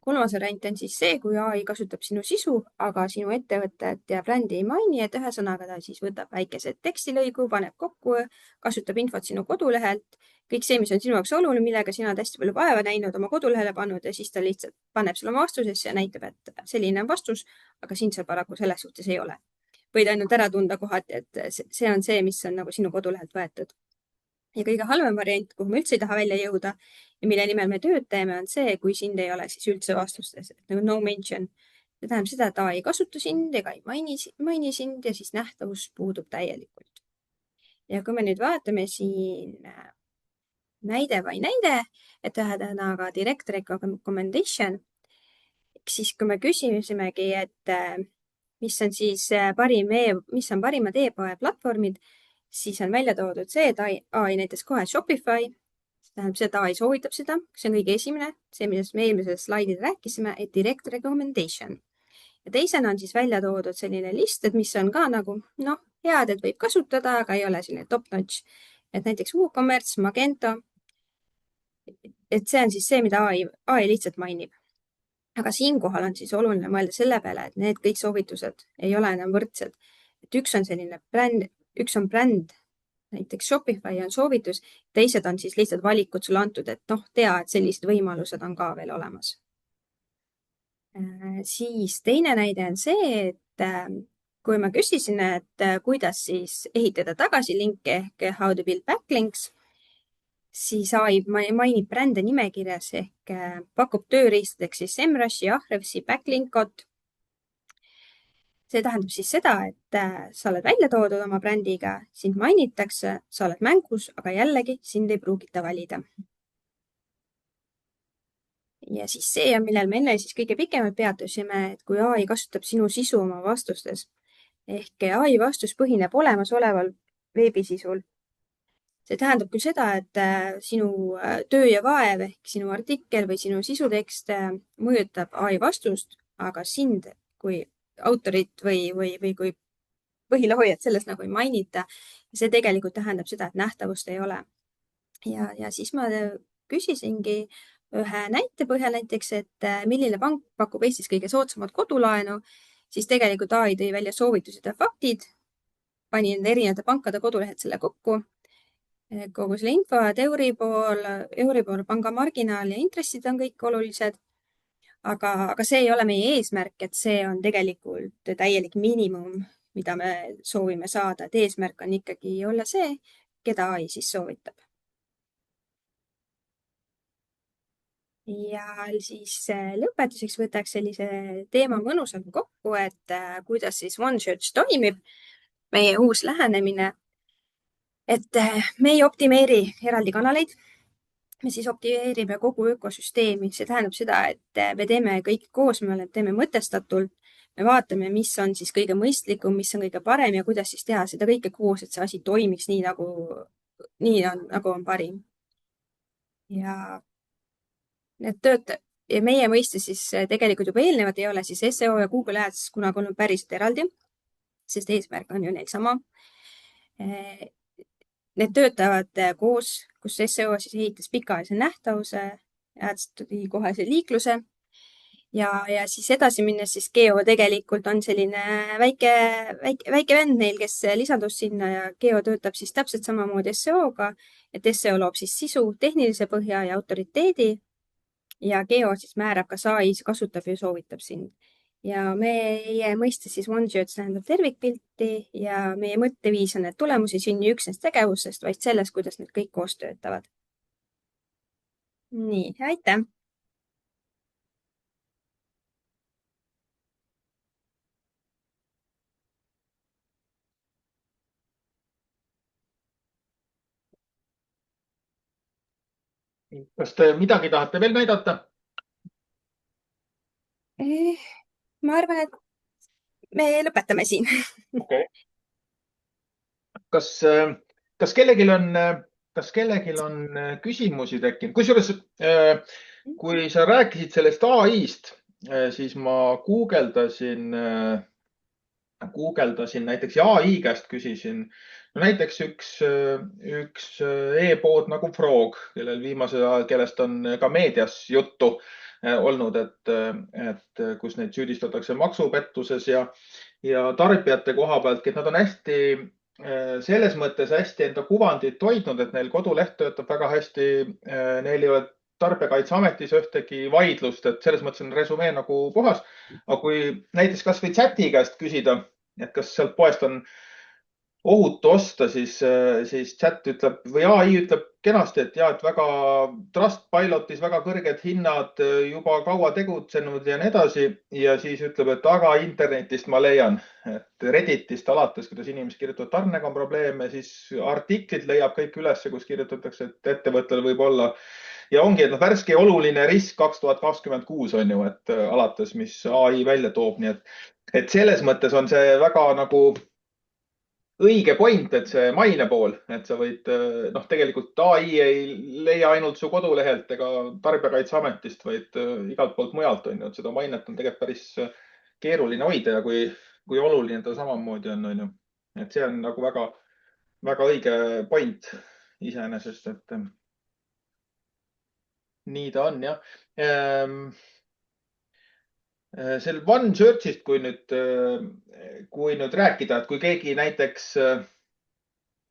Kolmas variant on siis see, kui AI kasutab sinu sisu, aga sinu ettevõtet ja brändi ei maini, et ühesõnaga ta siis võtab väikesed tekstilõigu, paneb kokku, kasutab infot sinu kodulehelt, kõik see, mis on sinu jaoks oluline, millega sina oled hästi palju vaeva näinud, oma kodulehele pannud ja siis ta lihtsalt paneb selle vastusesse ja näitab, et selline on vastus, aga sind seal paraku selles suhtes ei ole. Võid ainult ära tunda kohati, et see on see, mis on nagu sinu kodulehelt võetud. Ja kõige halvem variant, kuhu me üldse ei taha välja jõuda ja mille nimel me tööd teeme, on see, kui sind ei ole siis üldse vastustes, nagu no mention. See tähendab seda, et AI ei kasuta sind ega ei maini sind ja siis nähtavus puudub täielikult. Ja kui me nüüd vaatame siin näide või näide, et ühesõnaga direct recommendation, siis kui me küsisimegi, et mis on siis parimad e-poe platvormid, siis on välja toodud see, et AI näiteks kohe Shopify, see tähendab seda, et AI soovitab seda, see on kõige esimene, see, millest me eelmises slaidil rääkisime, et direct recommendation. Ja teisena on siis välja toodud selline list, et mis on ka nagu, head, et võib kasutada, aga ei ole selline top notch. Et näiteks WooCommerce, Magento, et see on siis see, mida AI lihtsalt mainib. Aga siinkohal on siis oluline mõelda selle peale, et need kõik soovitused ei ole enam võrdsed. Et üks on selline bränd, näiteks Shopify on soovitus, teised on siis lihtsalt valikud sulle antud, et tea, et sellised võimalused on ka veel olemas. Siis teine näide on see, et kui ma küsisin, et kuidas siis ehitada tagasilinke ehk how to build backlinks, siis AI mainib brände nimekirjas ehk pakub tööriistadeks siis Semrushi, Ahrefsi, Backlinkot. See tähendab siis seda, et sa oled välja toodud oma brändiga, sind mainitakse, sa oled mängus, aga jällegi sind ei pruugita valida. Ja siis see on, millel me enne siis kõige pikemalt peatusime, et kui AI kasutab sinu sisu oma vastustes ehk AI vastus põhineb olemasoleval veebisisul. see tähendab küll seda, et sinu töö ja vaev ehk sinu artikkel või sinu sisutekst mõjutab AI vastust, aga sind kui autorit või kui põhiloojat selles nagu ei mainita. See tegelikult tähendab seda, et nähtavust ei ole. Ja siis ma küsisingi ühe näite põhjal näiteks, et milline pank pakub Eestis kõige soodsamat kodulaenu, siis tegelikult AI tõi välja soovitused ja faktid, panin erinevate pankade kodulehed selle kokku, kogu selle info, et Euribor, panga marginaal ja intressid on kõik olulised, aga see ei ole meie eesmärk, et see on tegelikult täielik miinimum, mida me soovime saada, et eesmärk on ikkagi olla see, keda AI siis soovitab. Ja siis lõpetuseks võtaks sellise teema mõnusalt kokku, et kuidas siis OneSearch toimib, meie uus lähenemine, et me ei optimeeri eraldi kanaleid, me siis optimeerime kogu ökosüsteemi. See tähendab seda, et me teeme kõik koos, me teeme mõtestatult, me vaatame, mis on siis kõige mõistlikum, mis on kõige parem ja kuidas siis teha seda kõike koos, et see asi toimiks nii, nagu on parim. Ja meie mõiste siis tegelikult juba eelnevad ei ole siis SEO ja Google Ads kunagi olnud päriselt eraldi, sest eesmärk on ju neil sama. Need töötavad koos, kus SEO siis ehitas pikaajalise nähtavuse, Ads tuli kohese liikluse ja siis edasi minnes siis Geo tegelikult on selline väike vend neil, kes lisandus sinna ja Geo töötab siis täpselt samamoodi SEO-ga, et SEO loob siis sisu, tehnilise põhja ja autoriteedi ja Geo siis määrab, kas AI kasutab ja soovitab sind. Ja meie mõiste siis OneSearch tähendab tervikpilti ja meie mõtteviis on, et tulemus ei sünni üksnes tegevusest, vaid sellest, kuidas need kõik koos töötavad. Nii, aitäh! Kas te midagi tahate veel näidata? Ma arvan, et me lõpetame siin. Okay. Kas kellelgi on küsimusi tekkinud? Kusjuures, kui sa rääkisid sellest AI-st, siis ma guugeldasin näiteks ja AI käest küsisin. No näiteks üks e-pood nagu Frog, kellest on ka meedias juttu olnud, et kus neid süüdistatakse maksupettuses ja tarbijate koha pealt, et nad on selles mõttes hästi enda kuvandit hoidnud, et neil koduleht töötab väga hästi. Neil ei ole Tarbijakaitseametis ühtegi vaidlust, et selles mõttes on resümee nagu puhas. Aga kui näiteks kas või chati käest küsida, et kas sealt poest on ohutu osta, siis chat ütleb või AI ütleb kenasti, et jah, et väga Trustpilotis väga kõrged hinnad, juba kaua tegutsenud ja nii edasi. Ja siis ütleb, et aga internetist ma leian, et Redditist alates, kuidas inimesed kirjutavad tarnega on probleeme, siis artiklid leiab kõik üles, kus kirjutatakse, et ettevõttel võib olla. Ja ongi, et värske ja oluline risk 2026 on ju, et alates, mis AI välja toob. Nii et selles mõttes on see väga nagu õige point, et see maine pool, et sa võid, tegelikult AI ei leia ainult su kodulehelt ega Tarbijakaitseametist, vaid igalt poolt mujalt on ju, et seda mainet on tegelikult päris keeruline hoida ja kui oluline ta samamoodi on ju. Et see on nagu väga, väga õige point iseenesest, et nii ta on jah. Sel OneSearchist, kui nüüd rääkida, et kui keegi näiteks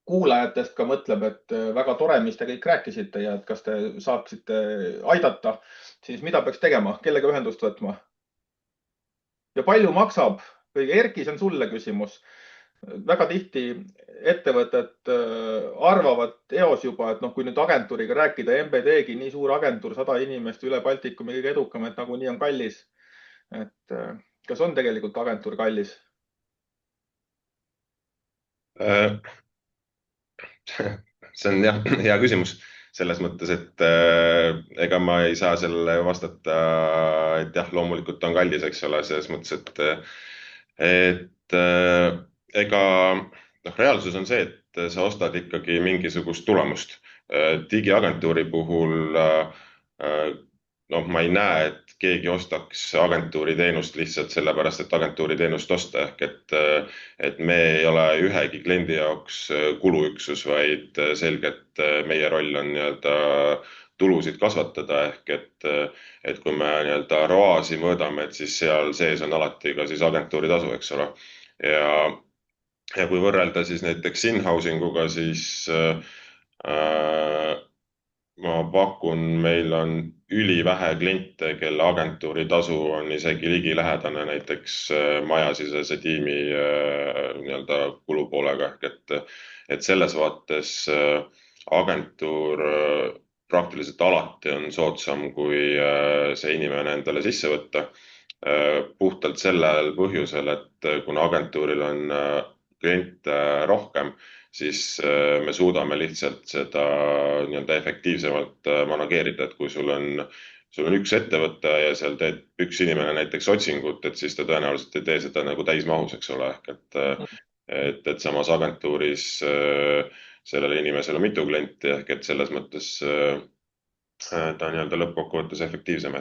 kuulajatest ka mõtleb, et väga tore, mis te kõik rääkisite ja et kas te saaksite aidata, siis mida peaks tegema, kellega ühendust võtma? Ja palju maksab? Erki, see on sulle küsimus. Väga tihti ettevõtted arvavad eos juba, et kui nüüd agentuuriga rääkida, MBD-gi nii suur agentuur, 100 inimest üle Baltikumi kõige edukam, et nagunii on kallis. Et kas on tegelikult agentuur kallis? See on jah, hea küsimus selles mõttes, et ega ma ei saa sellele vastata, et jah, loomulikult on kallis, eks ole, selles mõttes, et ega reaalsus on see, sa ostad ikkagi mingisugust tulemust. Digiagentuuri puhul ma ei näe, et keegi ostaks agentuuri teenust lihtsalt sellepärast, et agentuuri teenust osta. Et me ei ole ühegi kliendi jaoks kuluüksus, vaid selgelt meie roll on tulusid kasvatada. Et kui me ROAS-i mõõdame, et siis seal sees on alati ka siis agentuuri tasu, eks ole. Ja kui võrrelda siis näiteks in-housing uga, siis ma pakun, meil on ülivähe kliente, kelle agentuuri tasu on isegi ligilähedane näiteks majasisese tiimi kulupoolega. Et selles vaates agentuur praktiliselt alati on soodsam, kui see inimene endale sisse võtta. Puhtalt sellel põhjusel, et kuna agentuuril on kliente rohkem, siis me suudame lihtsalt seda efektiivsemalt manageerida, et kui sul on üks ettevõte ja seal teed üks inimene näiteks otsingut, et siis ta tõenäoliselt ei tee seda nagu täismahus, eks ole. Et samas agentuuris sellele inimesele on mitu klienti, et selles mõttes ta on lõppkokkuvõttes efektiivsem.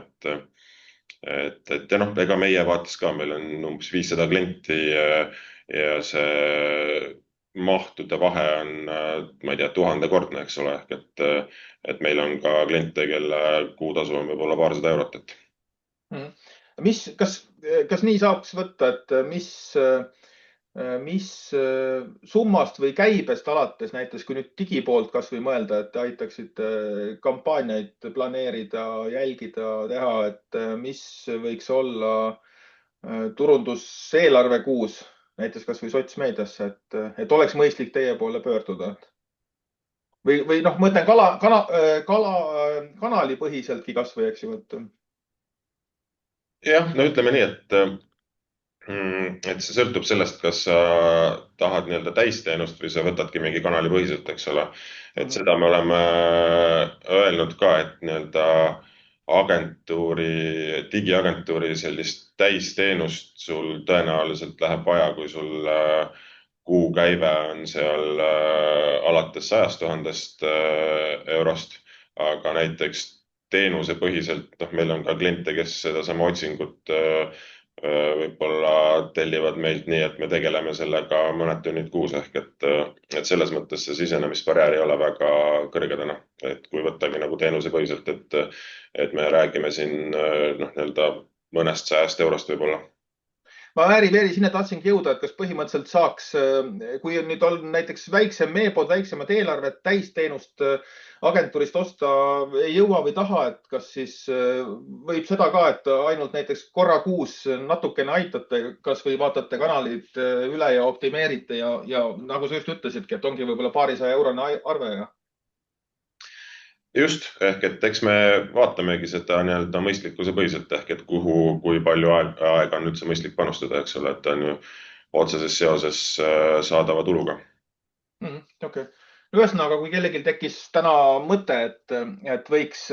Ega meie vaates ka, meil on umbes 500 klienti ja see mahtude vahe on, ma ei tea, 1000-kordne, eks ole. Et meil on ka kliente, kelle kuutasu on võib-olla paarsada eurot. Kas nii saaks võtta, et mis summast või käibest alates, näiteks kui nüüd digipoolt kas või mõelda, et aitaksite kampaaniaid planeerida, jälgida, teha, et mis võiks olla turunduseelarve kuus, näiteks kas või sotsmeediasse, et oleks mõistlik teie poole pöörduda? Või mõtlen kanalipõhiseltki kas või, eks ju. Jah, ütleme nii, et see sõltub sellest, kas sa tahad täisteenust või sa võtadki mingi kanalipõhiselt, eks ole. Et seda me oleme öelnud ka, et digiagentuuri sellist täisteenust sul tõenäoliselt läheb vaja, kui sul kuukäive on seal alates 100 000 eurost, aga näiteks teenusepõhiselt, meil on ka kliente, kes sedasama otsingut võib-olla tellivad meilt nii, et me tegeleme sellega mõned tunnid kuus. Et selles mõttes see sisenemisbarjäär ei ole väga kõrge täna. Et kui võttagi nagu teenusepõhiselt, et me räägime siin mõnest 100 eurost võib-olla. Ma ääri-veeri sinna tahtsingi jõuda, et kas põhimõtteliselt saaks, kui nüüd on näiteks väiksem meepod, väiksemad eelarved, täisteenust agentuurist osta ei jõua või taha, et kas siis võib seda ka, et ainult näiteks korra kuus natukene aitate, kas või vaatate kanalid üle ja optimeerite ja nagu sa just ütlesidki, et ongi võib-olla paarisaja eurone arve. Just, et eks me vaatamegi seda mõistlikkuse põhiselt, et kui palju aega on üldse mõistlik panustada, eks ole, et on ju otseses seoses saadava tuluga. Okay. Ühesõnaga, kui kellelgi tekkis täna mõte, et võiks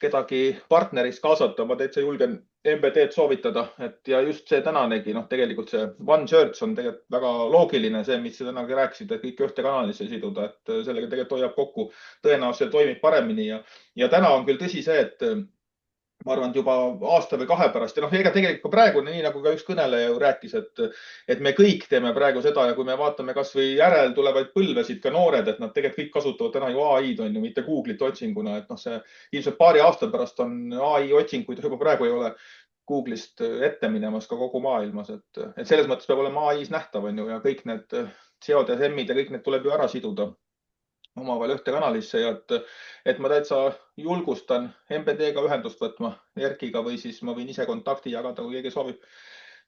kedagi partnerist kaasata, ma täitsa julgen MBD-d soovitada, ja just see tänanegi, tegelikult see One Search on tegelikult väga loogiline, see, mis sa tänagi rääkisid, et kõik ühte kanalisse siduda, et sellega tegelikult hoiab kokku, tõenäoliselt toimib paremini ja täna on küll tõsi see, et ma arvan, et juba aasta või 2 pärast ja ega tegelikult praegu, nii nagu ka üks kõneleja ju rääkis, et me kõik teeme praegu seda ja kui me vaatame kas või järel tulevaid põlvesid, ka noored, et nad tegelikult kõik kasutavad täna ju AI-d, on ju, mitte Google'it otsinguna, et see ilmselt paari aasta pärast on AI otsinguid juba praegu ei ole Google'ist ette minemas ka kogu maailmas, et selles mõttes peab olema AI-s nähtav, on ju, ja kõik need seod ja semmid ja kõik need tuleb ju ära siduda omavahel ühte kanalisse ja et ma täitsa julgustan MBD-ga ühendust võtma, Erkiga või siis ma võin ise kontakti jagada, kui keegi soovib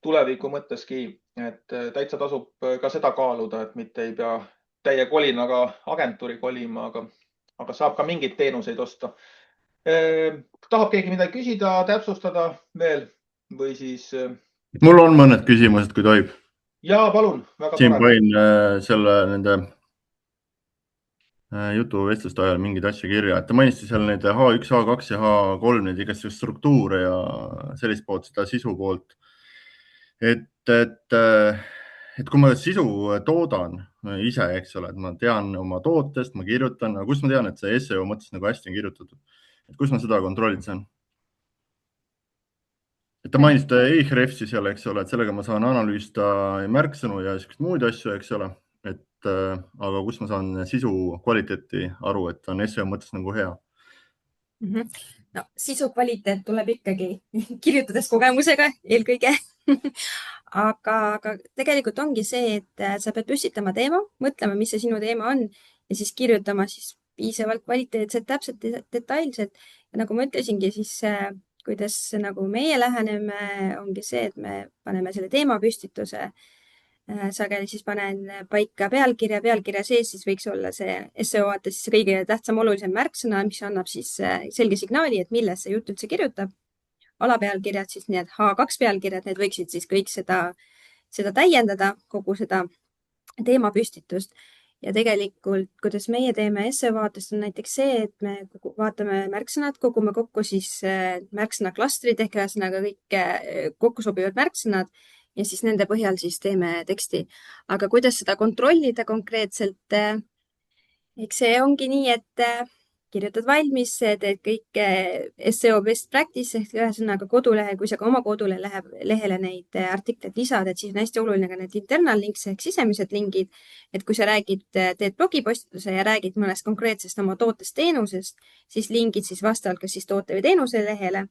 tuleviku mõtteski, et täitsa tasub ka seda kaaluda, et mitte ei pea täie kolinaga agentuuri kolima, aga saab ka mingeid teenuseid osta. Tahab keegi midagi küsida, täpsustada veel või siis? Mul on mõned küsimused, kui tohib. Jaa, palun. Siin panin selle nende jutuvestluste ajal mingeid asju kirja, et te mainisite seal need H1, H2 ja H3, need igasugust struktuure ja sellist poolt, seda sisu poolt. Et et kui ma sisu toodan ise, eks ole, et ma tean oma tootest, ma kirjutan, aga kust ma tean, et see SEO mõttes nagu hästi on kirjutatud? Et kus ma seda kontrollida saan? Et te mainisite Ahrefsi seal, eks ole, et sellega ma saan analüüsida märksõnu ja niisuguseid muid asju, eks ole. Aga kus ma saan sisu kvaliteeti aru, et on SEO mõttes nagu hea? No, sisu kvaliteet tuleb ikkagi kirjutades kogemusega eelkõige. aga tegelikult ongi see, et sa pead püstitama teema, mõtlema, mis see sinu teema on ja siis kirjutama siis piisavalt kvaliteetselt, täpselt, detailselt. Ja nagu ma ütlesingi, siis kuidas nagu meie läheneme, ongi see, et me paneme selle teema püstituse. Sageli siis panen paika pealkirja sees, siis võiks olla see SEO vaates siis kõige tähtsam olulisem märksõna, mis annab siis selge signaali, et millest see jutt üldse kirjutab. Alapealkirjad siis need H2 pealkirjad, need võiksid siis kõik seda täiendada, kogu seda teemapüstitust. Ja tegelikult, kuidas meie teeme SEO vaatest on näiteks see, et me vaatame märksõnad, kogume kokku siis märksõna klastrid ehk ühesõnaga kõik kokku sobivad märksõnad ja siis nende põhjal siis teeme teksti. Aga kuidas seda kontrollida konkreetselt? Eks see ongi nii, et kirjutad valmis, teed kõik SEO best practice ehk ühesõnaga kodulehel, kui sa ka oma kodulehele neid artikleid lisad, et siis on hästi oluline ka need internal links ehk sisemised lingid. Et kui sa teed blogipostituse ja räägid mõnest konkreetsest oma tootest teenusest, siis lingid siis vastavalt kas siis toote või teenuse lehele.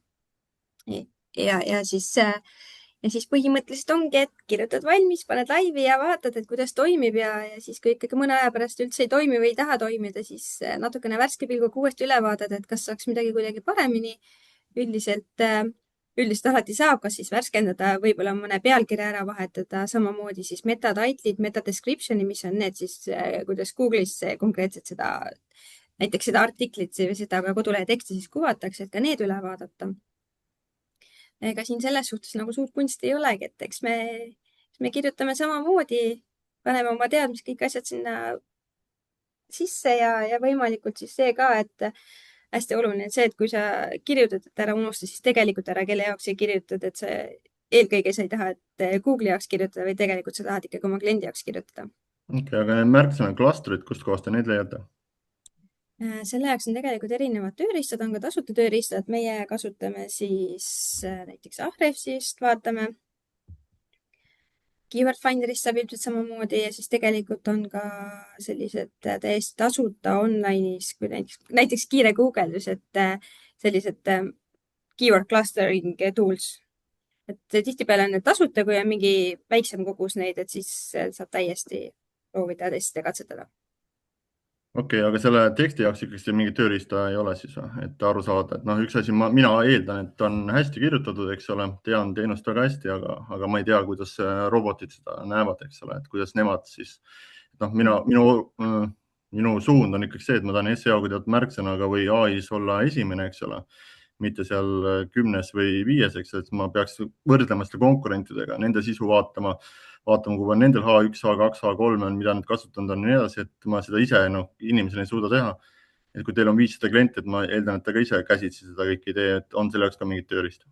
Ja siis põhimõtteliselt ongi, et kirjutad valmis, paned laivi ja vaatad, et kuidas toimib ja siis kui ikkagi mõne aja pärast üldse ei toimi või ei taha toimida, siis natukene värske pilguga uuesti üle vaadata, et kas saaks midagi kuidagi paremini. Üldiselt alati saab, kas siis värskendada, võib-olla mõne pealkirja ära vahetada, samamoodi siis meta title'id, meta description'i, mis on need siis, kuidas Google'is konkreetselt näiteks seda artiklit või seda kodulehe teksti siis kuvatakse, et ka need üle vaadata. Ega siin selles suhtes nagu suurt kunsti ei olegi, et eks me kirjutame samamoodi, paneme oma teadmised kõik asjad sinna sisse ja võimalikult siis see ka, et hästi oluline see, et kui sa kirjutad, et ära unusta, siis tegelikult ära kelle jaoks ei kirjutad, et eelkõige sa ei taha, et Google'i jaoks kirjutada, või tegelikult sa tahad ikkagi oma kliendi jaoks kirjutada. Okay, aga need märksõna klastrid, kust kohast te neid leiate? Selle jaoks on tegelikult erinevad tööriistad, on ka tasuta tööriistad. Meie kasutame siis näiteks Ahrefsist, vaatame. Keyword Finderist saab ilmselt samamoodi ja siis tegelikult on ka sellised täiesti tasuta online'is, kui näiteks kiire guugeldus, et sellised keyword clustering tools. Et tihtipeale on need tasuta, kui on mingi väiksem kogus neid, et siis saab täiesti proovida testida ja katsetada. Okei, aga selle teksti jaoks ikkagi mingi tööriista ei ole siis, et aru saada, et üks asi, mina eeldan, et on hästi kirjutatud, eks ole, tean teenust väga hästi, aga ma ei tea, kuidas robotid seda näevad, eks ole, et kuidas nemad siis, minu suund on ikkagi see, et ma tahan SEO-ga teatud märksõnaga või AI-s olla esimene, eks ole, mitte seal 10 või 5, eks, et ma peaks võrdlema seda konkurentidega, nende sisu vaatama, kui on nendel H1, H2, H3 on, mida nad kasutanud on ja nii edasi, et ma seda ise inimesena ei suuda teha. Et kui teil on 500 klienti, et ma eeldan, et ta ka ise käsitsi seda kõiki tee, et on selle jaoks ka mingit tööriista?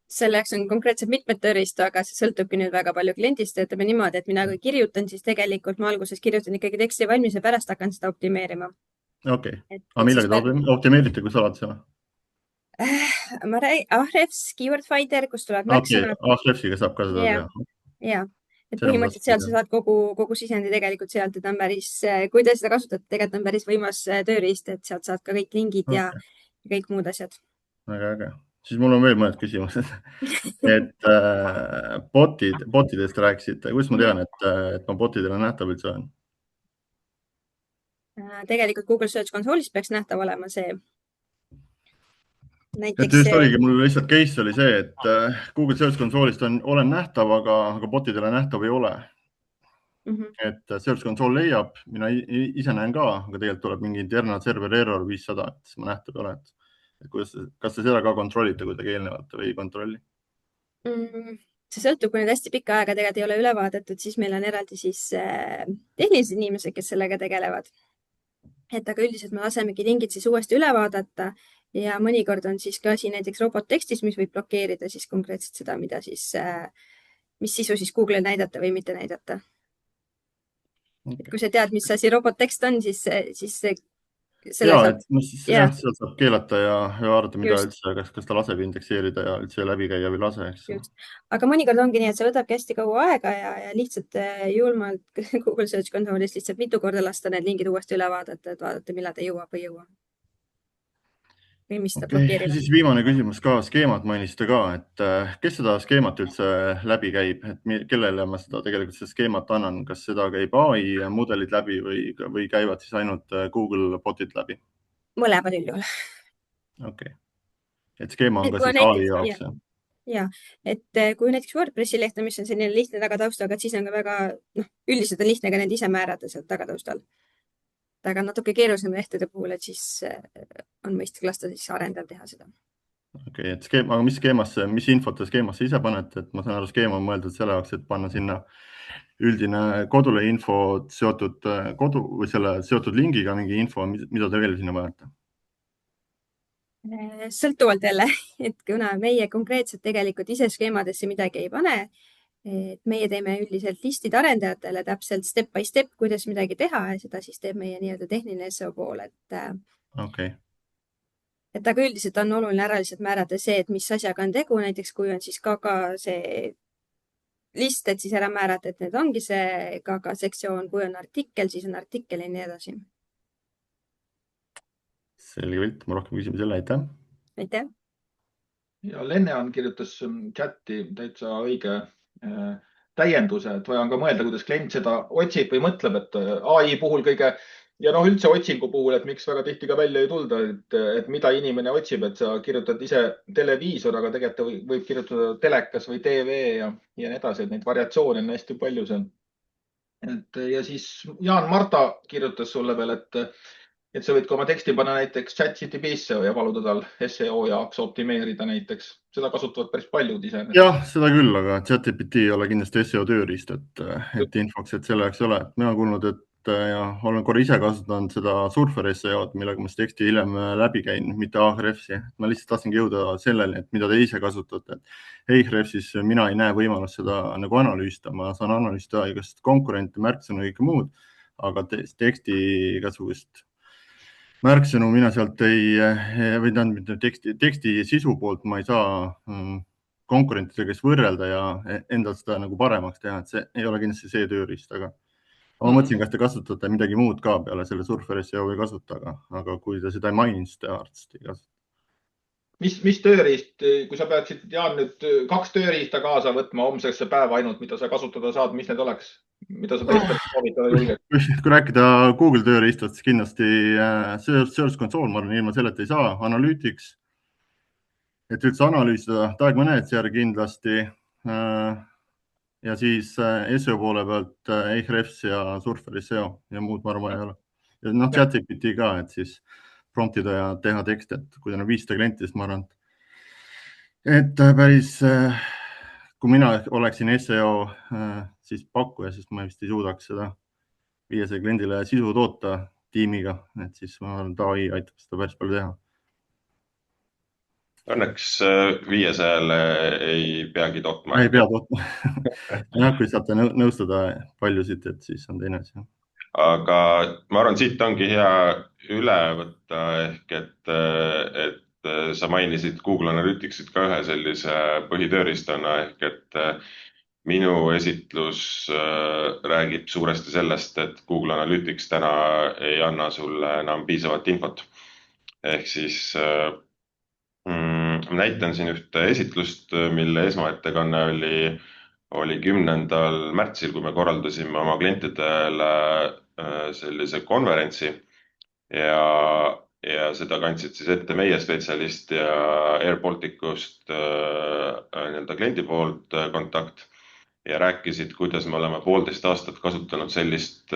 Selle jaoks on konkreetselt mitmed tööriistu, aga see sõltubki nüüd väga palju kliendist. Ütleme niimoodi, et mina kui kirjutan, siis tegelikult ma alguses kirjutan ikkagi teksti valmis ja pärast hakkan seda optimeerima. Okei. Aga millega te optimeerite, kui sa oled seal? Ma räägin Ahrefs, Keyword Finder, kus tulevad märksõnad. Ahrefsiga saab ka seda teha. Ja, et põhimõtteliselt seal sa saad kogu sisendi tegelikult sealt, et on päris, kui te seda kasutate, tegelikult on päris võimas tööriist, et sealt saad ka kõik lingid ja kõik muud asjad. Väga äge. Siis mul on veel mõned küsimused. Et botidest rääkisite. Kuidas ma tean, et ma botidele nähtav üldse on? Tegelikult Google Search Console'is peaks nähtav olema see. Et just oligi, mul lihtsalt case oli see, et Google Search Console'ist olen nähtav, aga botidele nähtav ei ole. Et Search Console leiab, mina ise näen ka, aga tegelikult tuleb mingi internal server error 500, et siis ma nähtav ei ole. Kas te seda ka kontrollite kuidagi eelnevalt või ei kontrolli? See sõltub, kui nüüd hästi pikka aega tegelikult ei ole üle vaadatud, siis meil on eraldi siis tehnilised inimesed, kes sellega tegelevad. Et aga üldiselt me lasemegi lingid siis uuesti üle vaadata ja mõnikord on siis ka asi näiteks robottekstis, mis võib blokeerida siis konkreetselt seda, mida siis mis sisu siis Google'il näidata või mitte näidata. Okay. Et kui sa tead, mis asi robottekst on, siis selle Ja, saab, jah, seal saab keelata ja vaadata, mida Just. üldse, kas ta laseb indekseerida ja üldse läbi käia või lase, eks. just. Aga mõnikord ongi nii, et see võtabki hästi kaua aega ja lihtsalt julmalt Google Search Console'is lihtsalt mitu korda lasta need lingid uuesti üle vaadata, et vaadata, millal ta jõuab või ei jõua. Või mis ta Okay. blokeerib. Siis viimane küsimus ka, skeemad mainisite ka, et kes seda skeemat üldse läbi käib, et kellele ma seda tegelikult seda skeemat annan, kas seda käib AI mudelid läbi või käivad siis ainult Google botid läbi? Mõlemad üldjuhul. Okay. Et skeema on Et ka kui siis näiteks- AI jaoks. Ja, et kui näiteks WordPressi lehte, mis on selline lihtne tagataustaga, et siis on ka väga, üldiselt on lihtne ka need ise määrata sealt tagataustal. Aga natuke keerulisem lehtede puhul, et siis on mõistlik lasta siis arendajal teha seda. Okay, et aga mis infot te skeemasse ise panete, et ma saan aru, skeema on mõeldud selle jaoks, et panna sinna üldine kodule info seotud kodu või selle seotud lingiga mingi info, mida te veel sinna panete? Sõltuvalt jälle, et kuna meie konkreetselt tegelikult ise skeemadesse midagi ei pane, et meie teeme üldiselt listid arendajatele täpselt step by step, kuidas midagi teha ja seda siis teeb meie nii-öelda tehniline SEO pool, Okay. et aga üldiselt on oluline ära lihtsalt määrata see, et mis asjaga on tegu, näiteks kui on siis ka see list, et siis ära määrata, et need ongi see ka sektsioon, kui on artikkel, siis on artikkel ja nii edasi. Selge pilt, ma rohkem küsimusi jälle, aitäh. Aitäh. Ja Lennean kirjutas chati täitsa õige täienduse, et vaja on ka mõelda, kuidas klient seda otsib või mõtleb, et AI puhul ja üldse otsingu puhul, et miks väga tihti ka välja ei tulda, et mida inimene otsib, et sa kirjutad ise televiisor, aga tegelikult võib kirjutada telekas või TV ja nii edasi, et neid variatsioone on hästi palju seal. Ja siis Jaan Marta kirjutas sulle veel, et sa võid ka oma teksti panna näiteks ChatGPT-sse ja paluda tal SEO jaoks optimeerida näiteks. Seda kasutavad päris paljud ise. Jah, seda küll, aga ChatGPT ei ole kindlasti SEO tööriist, et infoks, et selle jaoks ei ole. Mina olen kuulnud, et ja olen korra ise kasutanud seda Surfer SEO-d, millega ma teksti hiljem läbi käin, mitte Ahrefsi. Ma lihtsalt tahtsingi jõuda selleni, et mida te ise kasutate. Ahrefsis mina ei näe võimalust seda nagu analüüsida. Ma saan analüüsida igast konkurente, märksõnu ja kõike muud, aga teksti igasugust märksõnu mina sealt või teksti sisu poolt ma ei saa konkurentidega võrrelda ja endal seda nagu paremaks teha, et see ei ole kindlasti see tööriist, aga ma mõtlesin, kas te kasutate midagi muud ka peale selle Surfer SEO ei kasuta, aga kui te seda ei maininud, siis te arvates ei kasuta. Mis tööriist, kui sa peaksid, Jaan, nüüd 2 tööriista kaasa võtma homsesse päeva ainult, mida sa kasutada saad, mis need oleks? Mida sa teistelt soovitada julged? Kui rääkida Google tööriistast, siis kindlasti Search Console, ma arvan, ilma selleta ei saa. Analytics, et üldse analüüsida, Tag Manager kindlasti ja siis SEO poole pealt Ahrefs ja Surfer SEO ja muud ma arvan ei ole. Ja ChatGPT ka, et siis promptida ja teha tekst, et kui on 500 klienti, siis ma arvan, et päris kui mina oleksin SEO siis pakkuja, siis ma vist ei suudaks seda 500 kliendile sisu toota tiimiga, et siis ma arvan, et AI aitab seda päris palju teha. Õnneks 500-le ei peagi tootma. Ei pea tootma. Ja, kui saate nõustada paljusid, et siis on teine asi. Aga ma arvan, siit ongi hea üle võtta ehk, et sa mainisid Google Analyticsit ka ühe sellise põhitööristana ehk, et minu esitlus räägib suuresti sellest, et Google Analytics täna ei anna sulle enam piisavat infot. Ehk siis näitan siin ühte esitlust, mille esmaettekanne oli 10. märtsil, kui me korraldasime oma klientidele sellise konverentsi ja seda kandsid siis ette meie spetsialist ja AirBalticust nii-öelda kliendi poolt kontakt ja rääkisid, kuidas me oleme 1,5 aastat kasutanud sellist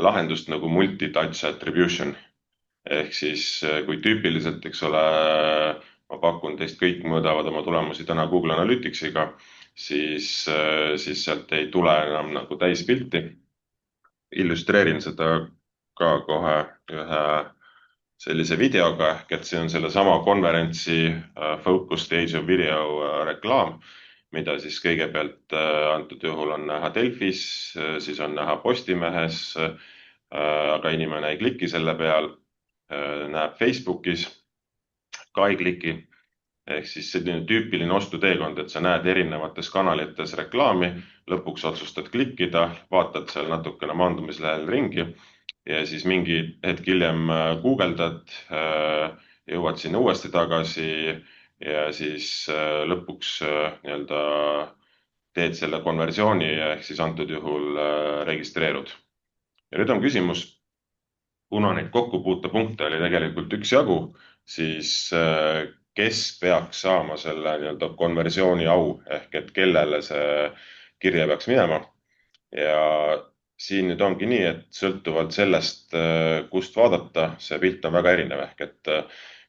lahendust nagu multi-touch attribution. Ehk siis kui tüüpiliselt, eks ole, ma pakun teist kõik mõõdavad oma tulemusi täna Google Analyticsiga, siis sealt ei tule enam nagu täispilti. Illustreerin seda ka kohe ühe sellise videoga, ehk et see on selle sama konverentsi Focus Stage of Video reklaam, mida siis kõigepealt antud juhul on näha Delfis, siis on näha Postimehes, aga inimene ei kliki selle peal, näeb Facebookis, ka ei kliki. Ehk siis selline tüüpiline ostuteekond, et sa näed erinevates kanalites reklaami, lõpuks otsustad klikkida, vaatad seal natukene maandumislehel ringi ja siis mingi hetk hiljem guugeldad, jõuad sinna uuesti tagasi ja siis lõpuks nii-öelda teed selle konversiooni ehk siis antud juhul registreerud. Ja nüüd on küsimus, kuna neid kokkupuutepunkte oli tegelikult üksjagu, siis kes peaks saama selle nii-öelda konversiooni au ehk et kellele see kirje peaks minema. Ja siin nüüd ongi nii, et sõltuvalt sellest, kust vaadata, see pilt on väga erinev ehk et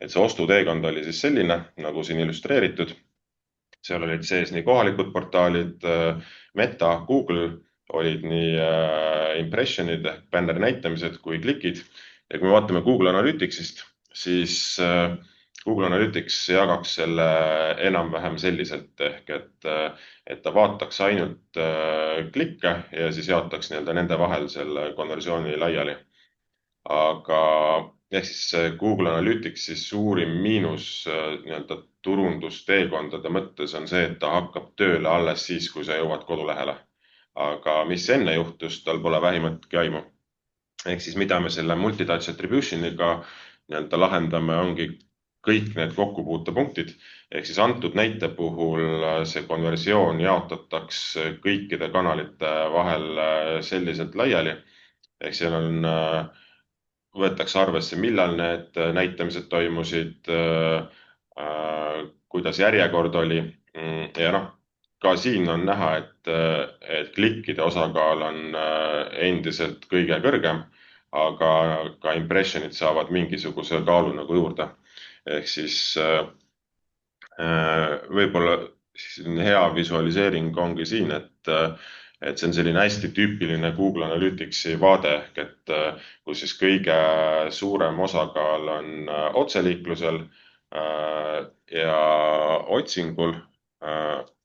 see ostuteekond oli siis selline, nagu siin illustreeritud. Seal olid sees nii kohalikud portaalid, Meta, Google, olid nii impressionid ehk bänneri näitamised kui klikid. Ja kui me vaatame Google Analyticsist, siis Google Analytics jagaks selle enam-vähem selliselt ehk et ta vaataks ainult klikke ja siis jaotaks nii-öelda nende vahel selle konversiooni laiali. Aga ehk siis Google Analyticsi suurim miinus nii-öelda turundusteekondade mõttes on see, et ta hakkab tööle alles siis, kui sa jõuad kodulehele. Aga mis enne juhtus, tal pole vähimatki aimu. Ehk siis mida me selle multitouch attributioniga nii-öelda lahendame, ongi kõik need kokkupuutepunktid. Ehk siis antud näite puhul see konversioon jaotatakse kõikide kanalite vahel selliselt laiali. Ehk seal on, võetakse arvesse, millal need näitamised toimusid, kuidas järjekord oli. Ja ka siin on näha, et klikkide osakaal on endiselt kõige kõrgem, aga ka impressionid saavad mingisuguse kaalu nagu juurde. Ehk siis võib-olla hea visualiseering ongi siin, et see on selline hästi tüüpiline Google Analyticsi vaade, ehk et kus siis kõige suurem osakaal on otseliiklusel ja otsingul.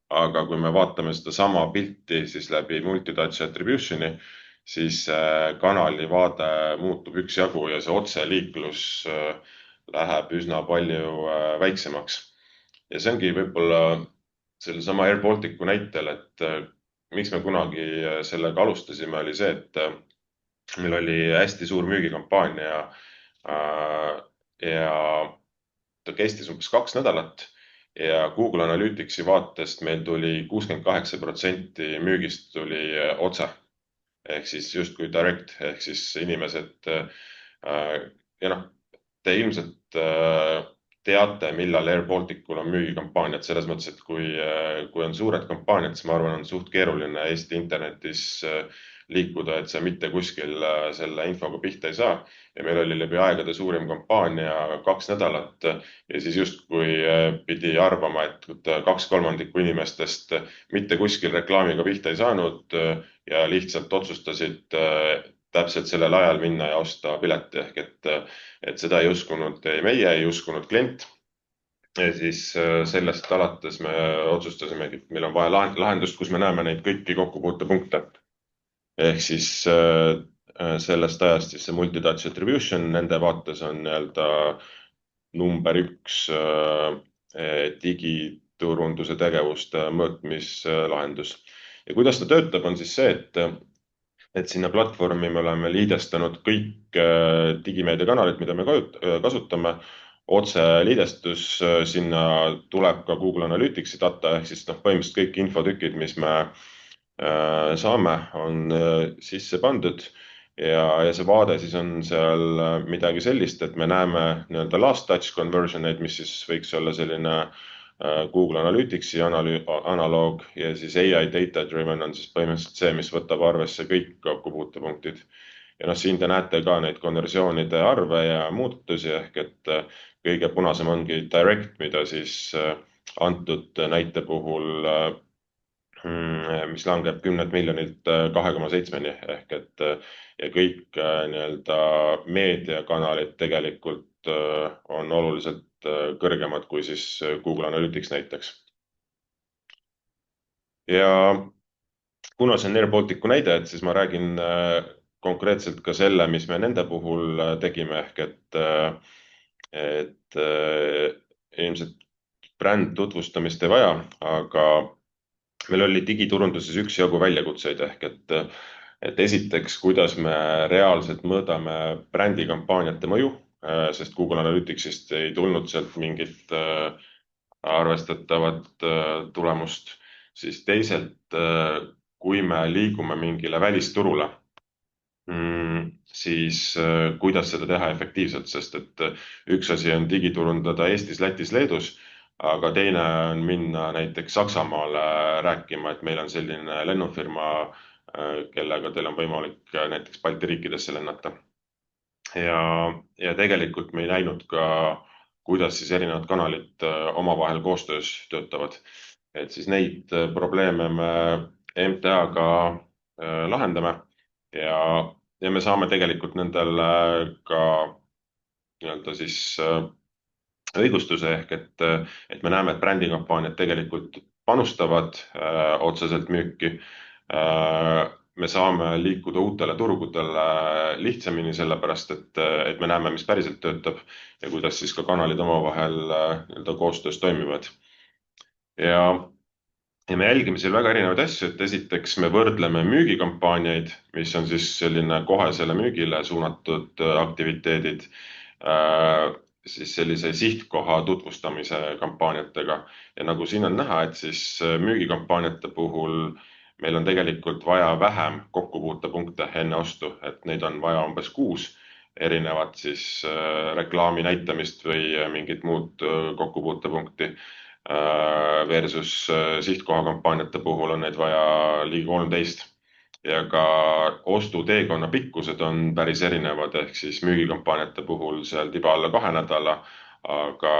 Aga kui me vaatame seda sama pilti siis läbi multitouch attributioni, siis kanali vaade muutub üksjagu ja see otseliiklus läheb üsna palju väiksemaks. Ja see ongi võib-olla selle sama Air Balticu näitel, et miks me kunagi sellega alustasime, oli see, et meil oli hästi suur müügikampaania ja ta kestis umbes 2 nädalat ja Google Analyticsi vaatest meil tuli 68% müügist tuli otse. Ehk siis justkui direct, ehk siis inimesed ja te ilmselt teate, millal Air Balticul on müügikampaaniad, selles mõttes, et kui on suured kampaaniad, siis ma arvan, on suht keeruline Eesti internetis liikuda, et sa mitte kuskil selle infoga pihta ei saa. Ja meil oli läbi aegade suurim kampaania 2 nädalat ja siis justkui pidi arvama, et 2/3 inimestest mitte kuskil reklaamiga pihta ei saanud ja lihtsalt otsustasid täpselt sellel ajal minna ja osta pileti, ehk et seda ei uskunud meie, ei uskunud klient. Ja siis sellest alates me otsustasimegi, et meil on vaja lahendust, kus me näeme neid kõiki kokkupuutepunkte. Ehk siis sellest ajast siis see multitouch attribution nende vaates on nii-öelda number 1 digiturunduse tegevuste mõõtmislahendus. Ja kuidas ta töötab, on siis see, et sinna platvormi me oleme liidestanud kõik digimeediakanalid, mida me kasutame. Otse liidestus, sinna tuleb ka Google Analyticsi data, ehk siis põhimõtteliselt kõik infotükid, mis me saame, on sisse pandud. Ja see vaade siis on seal midagi sellist, et me näeme nii-öelda last touch conversioneid, mis siis võiks olla selline Google Analyticsi analoog ja siis AI data driven on siis põhimõtteliselt see, mis võtab arvesse kõik kokkupuutepunktid. Ja siin te näete ka neid konversioonide arve ja muudatusi, ehk et kõige punasem ongi direct, mida siis antud näite puhul, mis langeb 10 miljonilt 2,7-ni, ehk et ja kõik nii-öelda meediakanalid tegelikult on oluliselt kõrgemad kui siis Google Analytics näiteks. Ja kuna see on Air Balticu näide, et siis ma räägin konkreetselt ka selle, mis me nende puhul tegime, ehk et ilmselt bränd tutvustamist ei vaja, aga meil oli digiturunduses üksjagu väljakutseid ehk et esiteks, kuidas me reaalselt mõõdame brändikampaaniate mõju, sest Google Analyticsist ei tulnud sealt mingit arvestatavat tulemust, siis teisalt, kui me liigume mingile välisturule, siis kuidas seda teha efektiivselt, sest et üks asi on digiturundada Eestis, Lätis, Leedus, aga teine on minna näiteks Saksamaale rääkima, et meil on selline lennufirma, kellega teil on võimalik näiteks Balti riikidesse lennata. Ja tegelikult me ei näinud ka, kuidas siis erinevad kanalid omavahel koostöös töötavad. Et siis neid probleeme me MTA-ga lahendame ja me saame tegelikult nendel ka nii-öelda siis õigustuse ehk et me näeme, et brändikampaaniad tegelikult panustavad otseselt müüki. Me saame liikuda uutele turgudele lihtsamini, sellepärast et me näeme, mis päriselt töötab ja kuidas siis ka kanalid omavahel nii-öelda koostöös toimivad. Ja me jälgime seal väga erinevaid asju, et esiteks me võrdleme müügikampaaniaid, mis on siis selline kohesele müügile suunatud aktiviteedid, siis sellise sihtkoha tutvustamise kampaaniatega. Ja nagu siin on näha, et siis müügikampaaniate puhul meil on tegelikult vaja vähem kokkupuutepunkte enne ostu, et neid on vaja umbes 6 erinevat siis reklaami näitamist või mingit muud kokkupuutepunkti versus sihtkoha kampaaniate puhul on neid vaja ligi 13. Ja ka ostuteekonna pikkused on päris erinevad, ehk siis müügikampaaniate puhul seal tiba alla 2 nädala, aga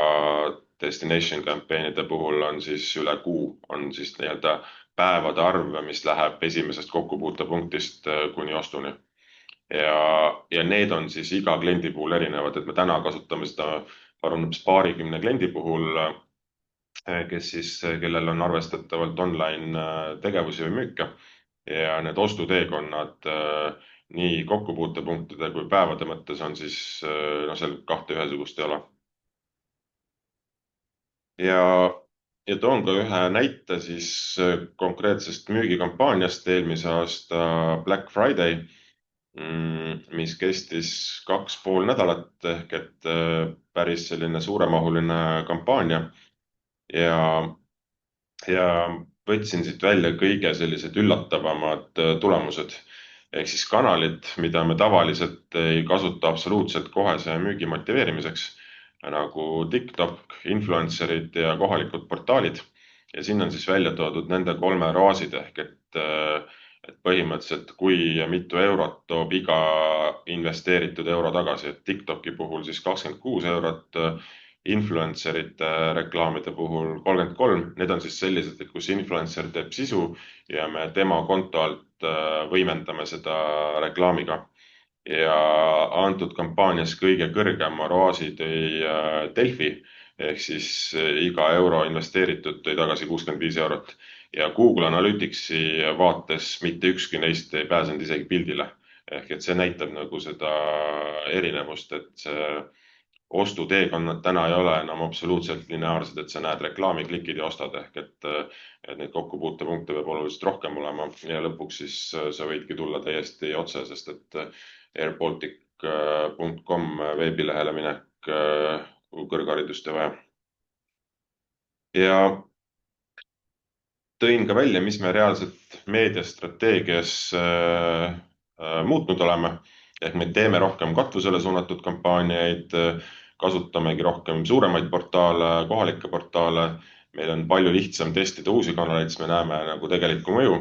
destination campaignide puhul on siis üle kuu, on siis nii-öelda päevade arv, mis läheb esimesest kokkupuutepunktist kuni ostuni. Ja need on siis iga kliendi puhul erinevad, et me täna kasutame seda umbes paarikümne kliendi puhul, kellel on arvestatavalt online tegevusi või müüke ja need ostuteekonnad nii kokkupuutepunktide kui päevade mõttes on siis seal 2 ühesugust ei ole. Ja toon ka ühe näite siis konkreetsest müügikampaaniast eelmise aasta Black Friday, mis kestis 2,5 nädalat ehk et päris selline suuremahuline kampaania. Ja võtsin siit välja kõige sellised üllatavamad tulemused. Ehk siis kanalid, mida me tavaliselt ei kasuta absoluutselt kohese müügi motiveerimiseks, nagu TikTok, influencerid ja kohalikud portaalid. Ja siin on siis välja toodud nende 3 raasid ehk et põhimõtteliselt kui mitu eurot toob iga investeeritud euro tagasi, et TikToki puhul siis 26 eurot, influencerite reklaamide puhul 33, need on siis sellised, et kus influencer teeb sisu ja me tema konto alt võimendame seda reklaamiga. Ja antud kampaanias kõige kõrgema roasi tõi Delfi, ehk siis iga euro investeeritud tõi tagasi 65 eurot. Ja Google Analyticsi vaates mitte ükski neist ei pääsenud isegi pildile. Ehk et see näitab nagu seda erinevust, et see ostuteekonnad täna ei ole enam absoluutselt lineaarsed, et sa näed reklaami, klikid ja ostad, ehk et neid kokkupuutepunkte peab oluliselt rohkem olema ja lõpuks siis sa võidki tulla täiesti otse, sest et airbaltic.com veebilehele minek kõrgharidust ei vaja. Ja tõin ka välja, mis me reaalselt meediastrateegias muutnud oleme. Ehk me teeme rohkem katvusele suunatud kampaaniaid, kasutamegi rohkem suuremaid portaale, kohalikke portaale. Meil on palju lihtsam testida uusi kanaleid, siis me näeme nagu tegelikku mõju.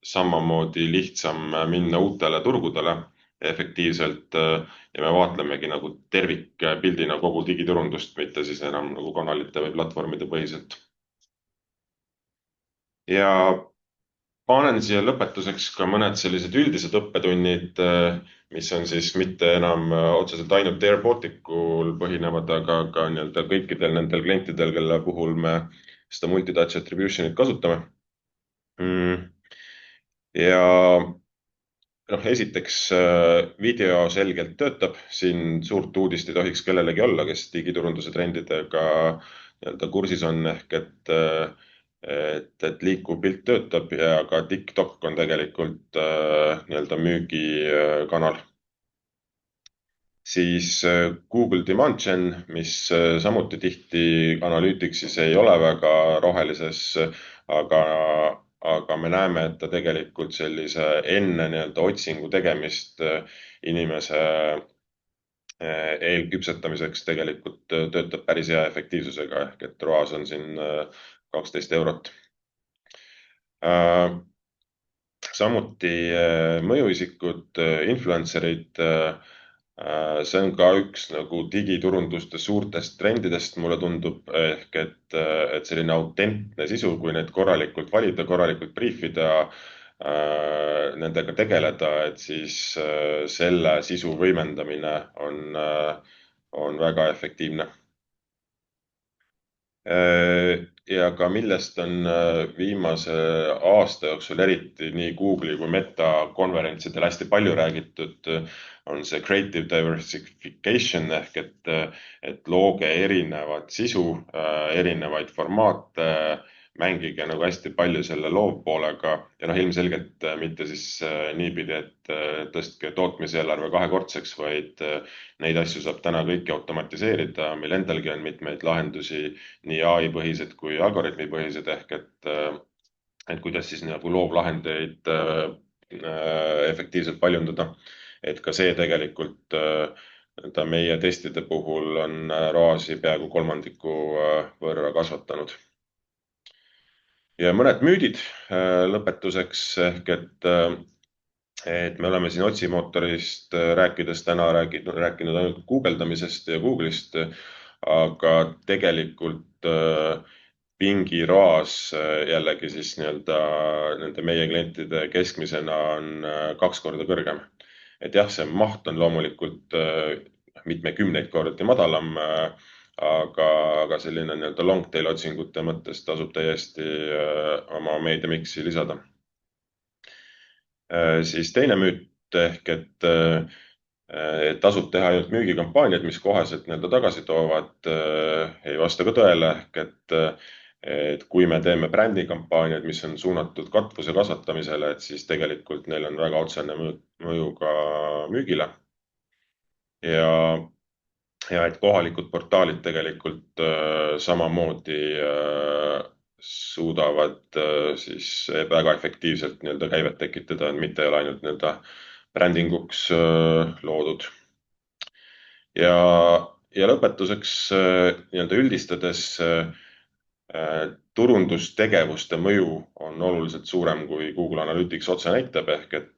Samamoodi lihtsam minna uutele turgudele efektiivselt ja me vaatlemegi nagu tervikpildina kogu digiturundust, mitte siis enam nagu kanalite või platvormide põhiselt. Ja panen siia lõpetuseks ka mõned sellised üldised õppetunnid, mis on siis mitte enam otseselt ainult Air Balticul põhinevad, aga ka nii-öelda kõikidel nendel klientidel, kelle puhul me seda multitouch attribution'it kasutame. Ja esiteks video selgelt töötab, siin suurt uudist ei tohiks kellelegi olla, kes digiturunduse trendidega kursis on, ehk et liikuv pilt töötab ja ka TikTok on tegelikult müügikanal. Siis Google Demand Gen, mis samuti tihti Analyticsis ei ole väga rohelises, aga me näeme, et ta tegelikult sellise enne otsingu tegemist inimese eelküpsetamiseks tegelikult töötab päris hea efektiivsusega, ehk et ROAS on siin 12 eurot. Samuti mõjuisikud, influencerid, see on ka üks digiturunduste suurtest trendidest, mulle tundub, ehk et selline autentne sisu, kui need korralikult valida, korralikult briefida, nendega tegeleda, et siis selle sisu võimendamine on väga efektiivne. Ja ka millest on viimase aasta jooksul eriti nii Google'i kui Meta konverentsidel hästi palju räägitud, on see creative diversification ehk et looge erinevat sisu, erinevaid formaate, mängige hästi palju selle loovpoolega ja ilmselgelt mitte siis niipidi, et tõstke tootmiseelarve kahekordseks, vaid neid asju saab täna kõiki automatiseerida. Meil endalgi on mitmeid lahendusi, nii AI-põhised kui algoritmipõhised, ehk et kuidas siis loovlahendeid efektiivselt paljundada. Et ka see tegelikult meie testide puhul on ROAS-i peaaegu 3% võrra kasvatanud. Ja mõned müüdid lõpetuseks, ehk et me oleme siin otsimootorist rääkides täna rääkinud ainult guugeldamisest ja Google'ist, aga tegelikult Bingi ROAS jällegi siis nende meie klientide keskmisena on 2 korda kõrgem. Et jah, see maht on loomulikult mitmekümneid kordi madalam, aga selline long tail otsingute mõttes tasub täiesti oma meediamiksi lisada. Siis teine müüt, ehk et tasub teha ainult müügikampaaniad, mis koheselt tagasi toovad, ei vasta ka tõele, ehk et kui me teeme brändikampaaniad, mis on suunatud katvuse kasvatamisele, et siis tegelikult neil on väga otsene mõju ka müügile. Ja et kohalikud portaalid tegelikult samamoodi suudavad siis väga efektiivselt käivet tekitada, mitte ei ole ainult brändinguks loodud. Ja lõpetuseks üldistades turundustegevuste mõju on oluliselt suurem, kui Google Analytics otse näitab, ehk et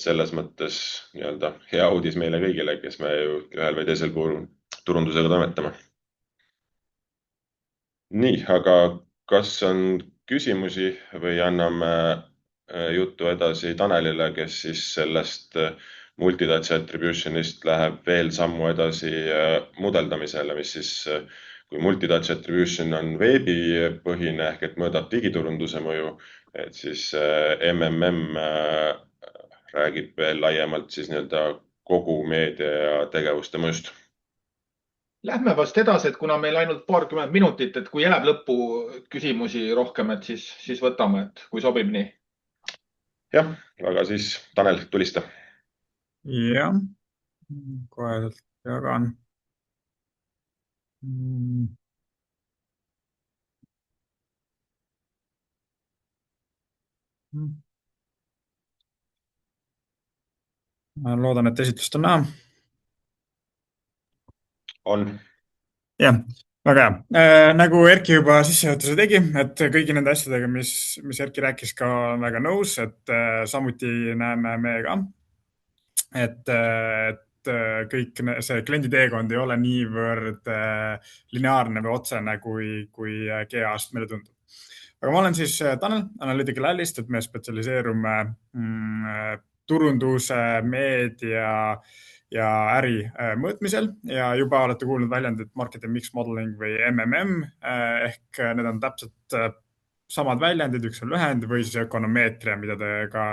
selles mõttes hea uudis meile kõigile, kes me ühel või teisel puhul turundusega toimetame. Nii, aga kas on küsimusi või anname juttu edasi Tanelile, kes siis sellest multitouch attribution'ist läheb veel sammu edasi mudeldamisele, mis siis, kui multitouch attribution on veebipõhine ehk et mõõdab digiturunduse mõju, et siis MMM räägib veel laiemalt siis kogu meedia ja tegevuste mõjust. Lähme vast edasi, et kuna meil ainult 20 minutit, et kui jääb lõppu küsimusi rohkem, et siis võtame, et kui sobib nii. Jah, aga siis Tanel, tulista. Jah, kohe jagan. Ma loodan, et esitlust on näha. On. Jah, väga hea. Nagu Erki juba sissejuhatuse tegi, et kõigi nende asjadega, mis Erki rääkis, ka on väga nõus, et samuti näeme me ka, et kõik see klienditeekond ei ole niivõrd lineaarne või otsene, kui GA-st meile tundub. Aga ma olen siis Tanel Analytical Allist, et me spetsialiseerume turunduse, meedia ja äri mõõtmisel ja juba olete kuulnud väljendit marketing mix modeling või MMM ehk need on täpselt samad väljendid, üks on lühend või siis ökonomeetria, mida te ka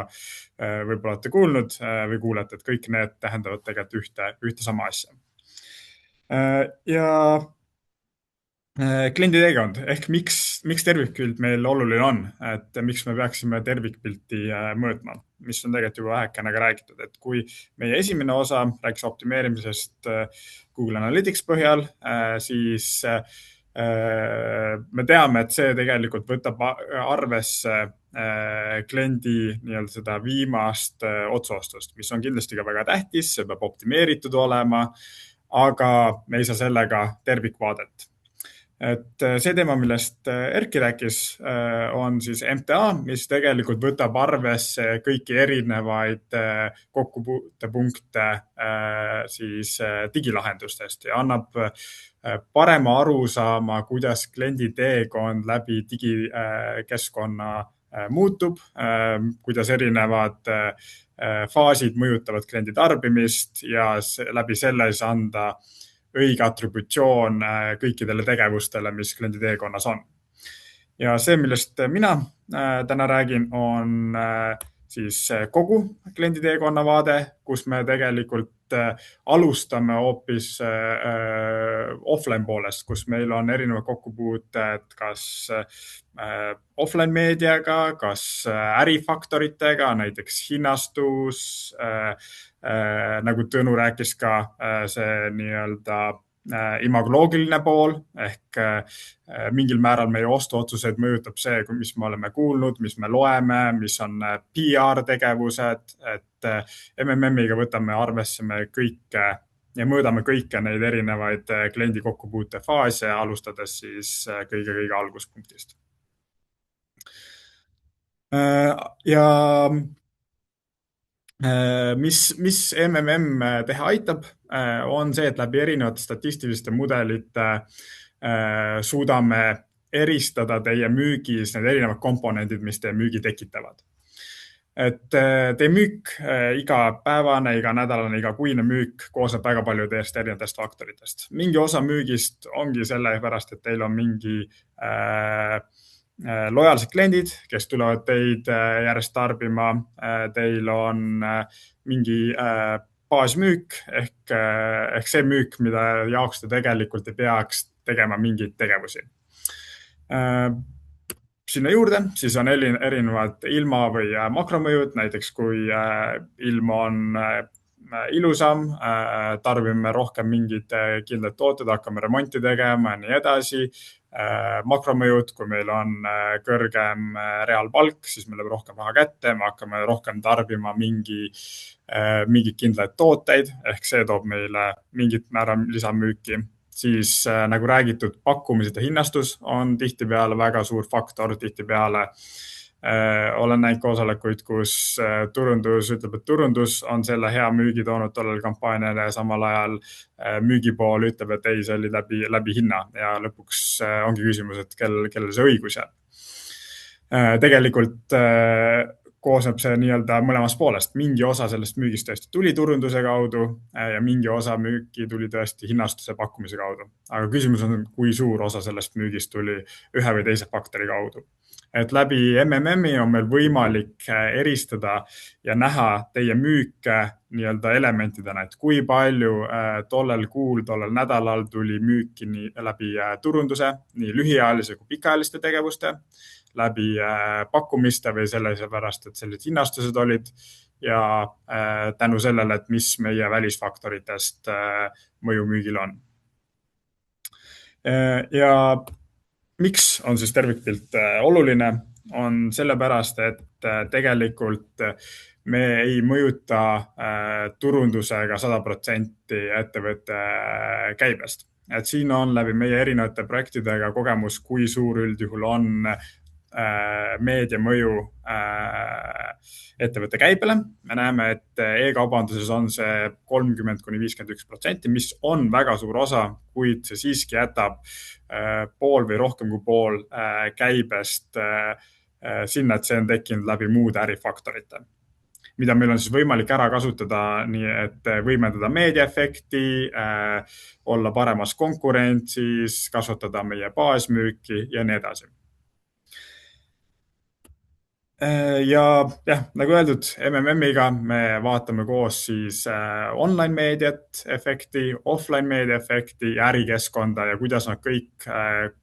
võib-olla olete kuulnud või kuulete, et kõik need tähendavad tegelikult ühte sama asja. Ja klienditeekond ehk miks tervikpilt meil oluline on, et miks me peaksime tervikpilti mõõtma, mis on tegelikult juba vähekene ka räägitud, et kui meie esimene osa rääkis optimeerimisest Google Analytics põhjal, siis me teame, et see tegelikult võtab arvesse kliendi nii-öelda seda viimast otseostust, mis on kindlasti ka väga tähtis, see peab optimeeritud olema, aga me ei saa sellega tervikvaadet. Et see teema, millest Erki rääkis, on siis MTA, mis tegelikult võtab arvesse kõiki erinevaid kokkupuutepunkte siis digilahendustest ja annab parema arusaama, kuidas kliendi teekond läbi digikeskkonna muutub, kuidas erinevad faasid mõjutavad kliendi tarbimist ja läbi selle siis anda õige atributsioon kõikidele tegevustele, mis kliendi teekonnas on. Ja see, millest mina täna räägin, on siis kogu kliendi teekonna vaade, kus me tegelikult alustame hoopis offline poolest, kus meil on erinevad kokkupuuted kas offline meediaga, kas ärifaktoritega, näiteks hinnastus, nagu Tõnu rääkis ka see nii-öelda imagoloogiline pool ehk mingil määral meie ostuotsuseid mõjutab see, mis me oleme kuulnud, mis me loeme, mis on PR-tegevused, et MMM-iga võtame arvesse me kõike ja mõõdame kõike neid erinevaid kliendi kokkupuute faase, alustades siis kõige alguspunktist. Ja mis MMM teha aitab, on see, et läbi erinevate statistiliste mudelite suudame eristada teie müügis need erinevad komponendid, mis teie müügi tekitavad. Et teie müük, iga päevane, iga nädalane, iga kuine müük koosneb väga paljudest erinevatest faktoritest. Mingi osa müügist ongi sellepärast, et teil on mingi lojaalsed kliendid, kes tulevad teid järjest tarbima, teil on mingi baasmüük ehk see müük, mida jaoks te tegelikult ei peaks tegema mingeid tegevusi. Sinna juurde siis on erinevad ilma- või makromõjud, näiteks kui ilm on ilusam, tarbime rohkem mingid kindlad tooted, hakkame remonti tegema ja nii edasi. Makromõjud, kui meil on kõrgem reaalpalk, siis meil läheb rohkem raha kätte, me hakkame rohkem tarbima mingeid kindlaid tooteid, ehk see toob meile mingit määral lisamüüki. Siis nagu räägitud, pakkumised ja hinnastus on tihtipeale väga suur faktor, tihtipeale olen näinud koosolekuid, kus turundus ütleb, et turundus on selle hea müügi toonud tollel kampaaniale ja samal ajal müügipool ütleb, et ei, see oli läbi hinna ja lõpuks ongi küsimus, et kellel see õigus jääb. Tegelikult koosneb see nii-öelda mõlemast poolest. Mingi osa sellest müügist tõesti tuli turunduse kaudu ja mingi osa müüki tuli tõesti hinnastuse pakkumise kaudu. Aga küsimus on, kui suur osa sellest müügist tuli ühe või teise faktori kaudu. Et läbi MMM-i on meil võimalik eristada ja näha teie müüke nii-öelda elementidena, et kui palju tollel kuul, tollel nädalal tuli müüki läbi turunduse, nii lühiajalise kui pikaajaliste tegevuste, läbi pakkumiste või sellepärast, et sellised hinnastused olid ja tänu sellele, et mis meie välisfaktoritest mõju müügil on. Ja miks on siis tervikpilt oluline, on sellepärast, et tegelikult me ei mõjuta turundusega 100% ettevõtte käibest. Et siin on läbi meie erinevate projektidega kogemus, kui suur üldjuhul on meedia mõju ettevõtte käibele. Me näeme, et e-kaubanduses on see 30–51%, mis on väga suur osa, kuid see siiski jätab pool või rohkem kui pool käibest sinna, et see on tekkinud läbi muude ärifaktorite. mida meil on siis võimalik ära kasutada nii, et võimendada meediaefekti, olla paremas konkurentsis, kasvatada meie baasmüüki ja nii edasi. Ja jah, nagu öeldud, MMM-iga me vaatame koos siis online meediat efekti, offline meedia efekti ja ärikeskkonda ja kuidas nad kõik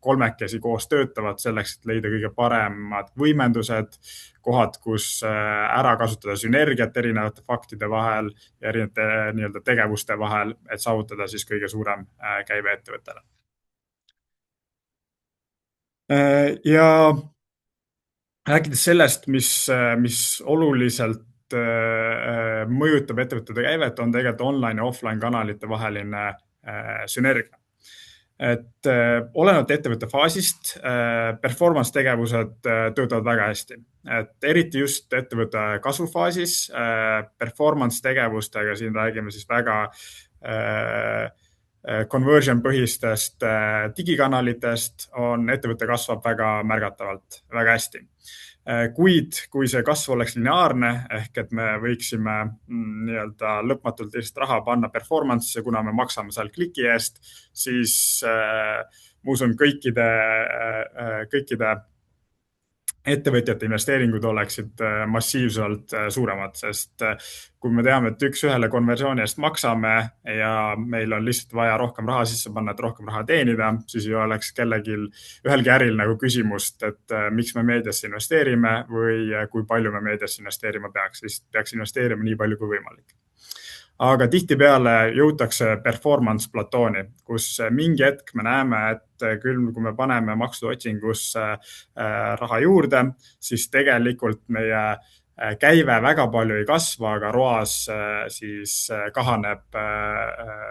kolmekesi koos töötavad selleks, et leida kõige paremad võimendused, kohad, kus ära kasutada sünergiat erinevate faktide vahel ja erinevate nii-öelda tegevuste vahel, et saavutada siis kõige suurem käive ettevõttele. Ja rääkides sellest, mis oluliselt mõjutab ettevõtete käivet, on tegelikult online ja offline kanalite vaheline sünergia. Et olenevalt ettevõtte faasist, performance tegevused töötavad väga hästi. Et eriti just ettevõtte kasvufaasis, performance tegevustega, siin räägime siis väga conversion põhistest digikanalitest, on ettevõte kasvab väga märgatavalt, väga hästi. Kuid kui see kasv oleks lineaarne, ehk et me võiksime nii-öelda lõpmatult lihtsalt raha panna performance'isse, kuna me maksame seal kliki eest, siis ma usun kõikide ettevõtjate investeeringud oleksid massiivselt suuremad, sest kui me teame, et üks-ühele konversiooni eest maksame ja meil on lihtsalt vaja rohkem raha sisse panna, et rohkem raha teenida, siis ei oleks ühelgi äril nagu küsimust, et miks me meediasse investeerime või kui palju me meediasse investeerima peaks. Lihtsalt peaks investeerima nii palju kui võimalik. Aga tihtipeale jõutakse performance platooni, kus mingi hetk me näeme, et küll kui me paneme maksude otsingusse raha juurde, siis tegelikult meie käive väga palju ei kasva, aga ROAS siis kahaneb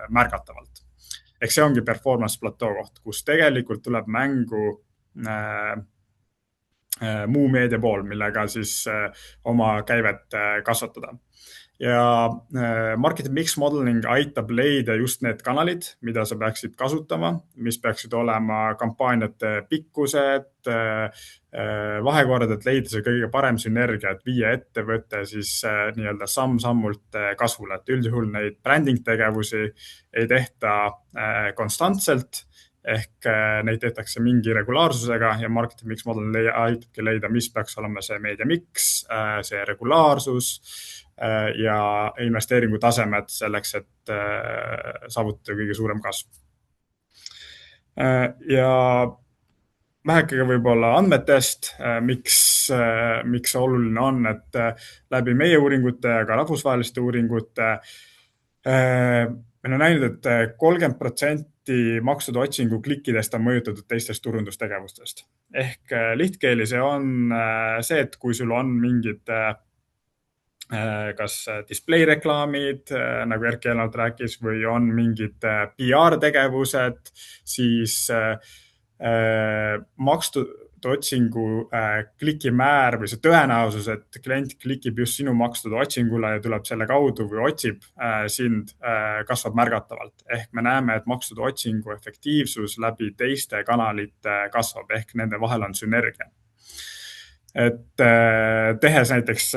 märgatavalt. Ehk see ongi performance platoo koht, kus tegelikult tuleb mängu muu meedia pool, millega siis oma käivet kasvatada. Ja marketing mix modeling aitab leida just need kanalid, mida sa peaksid kasutama, mis peaksid olema kampaaniate pikkused, vahekorrad, et leida see kõige parem sünergia, et viia ettevõte siis nii-öelda samm-sammult kasvule. Et üldjuhul neid branding tegevusi ei tehta konstantselt, ehk neid tehtakse mingi regulaarsusega ja marketing mix modeling aitabki leida, mis peaks olema see meedia mix, see regulaarsus ja investeeringu tasemed selleks, et saavutada kõige suurem kasv. Ja vähekega võib-olla andmetest, miks oluline on, et läbi meie uuringute ja ka rahvusvaheliste uuringute meil on näinud, et 30% maksude otsingu klikkidest on mõjutatud teistest turundustegevustest. Ehk lihtkeeli see on see, et kui sul on mingid kas display reklaamid, nagu Erki eelnevalt rääkis, või on mingid PR-tegevused, siis makstud otsingu klikimäär või see tõenäosus, et klient klikib just sinu makstud otsingule ja tuleb selle kaudu või otsib sind, kasvab märgatavalt. Ehk me näeme, et makstud otsingu efektiivsus läbi teiste kanalite kasvab, ehk nende vahel on sünergia. Et tehes näiteks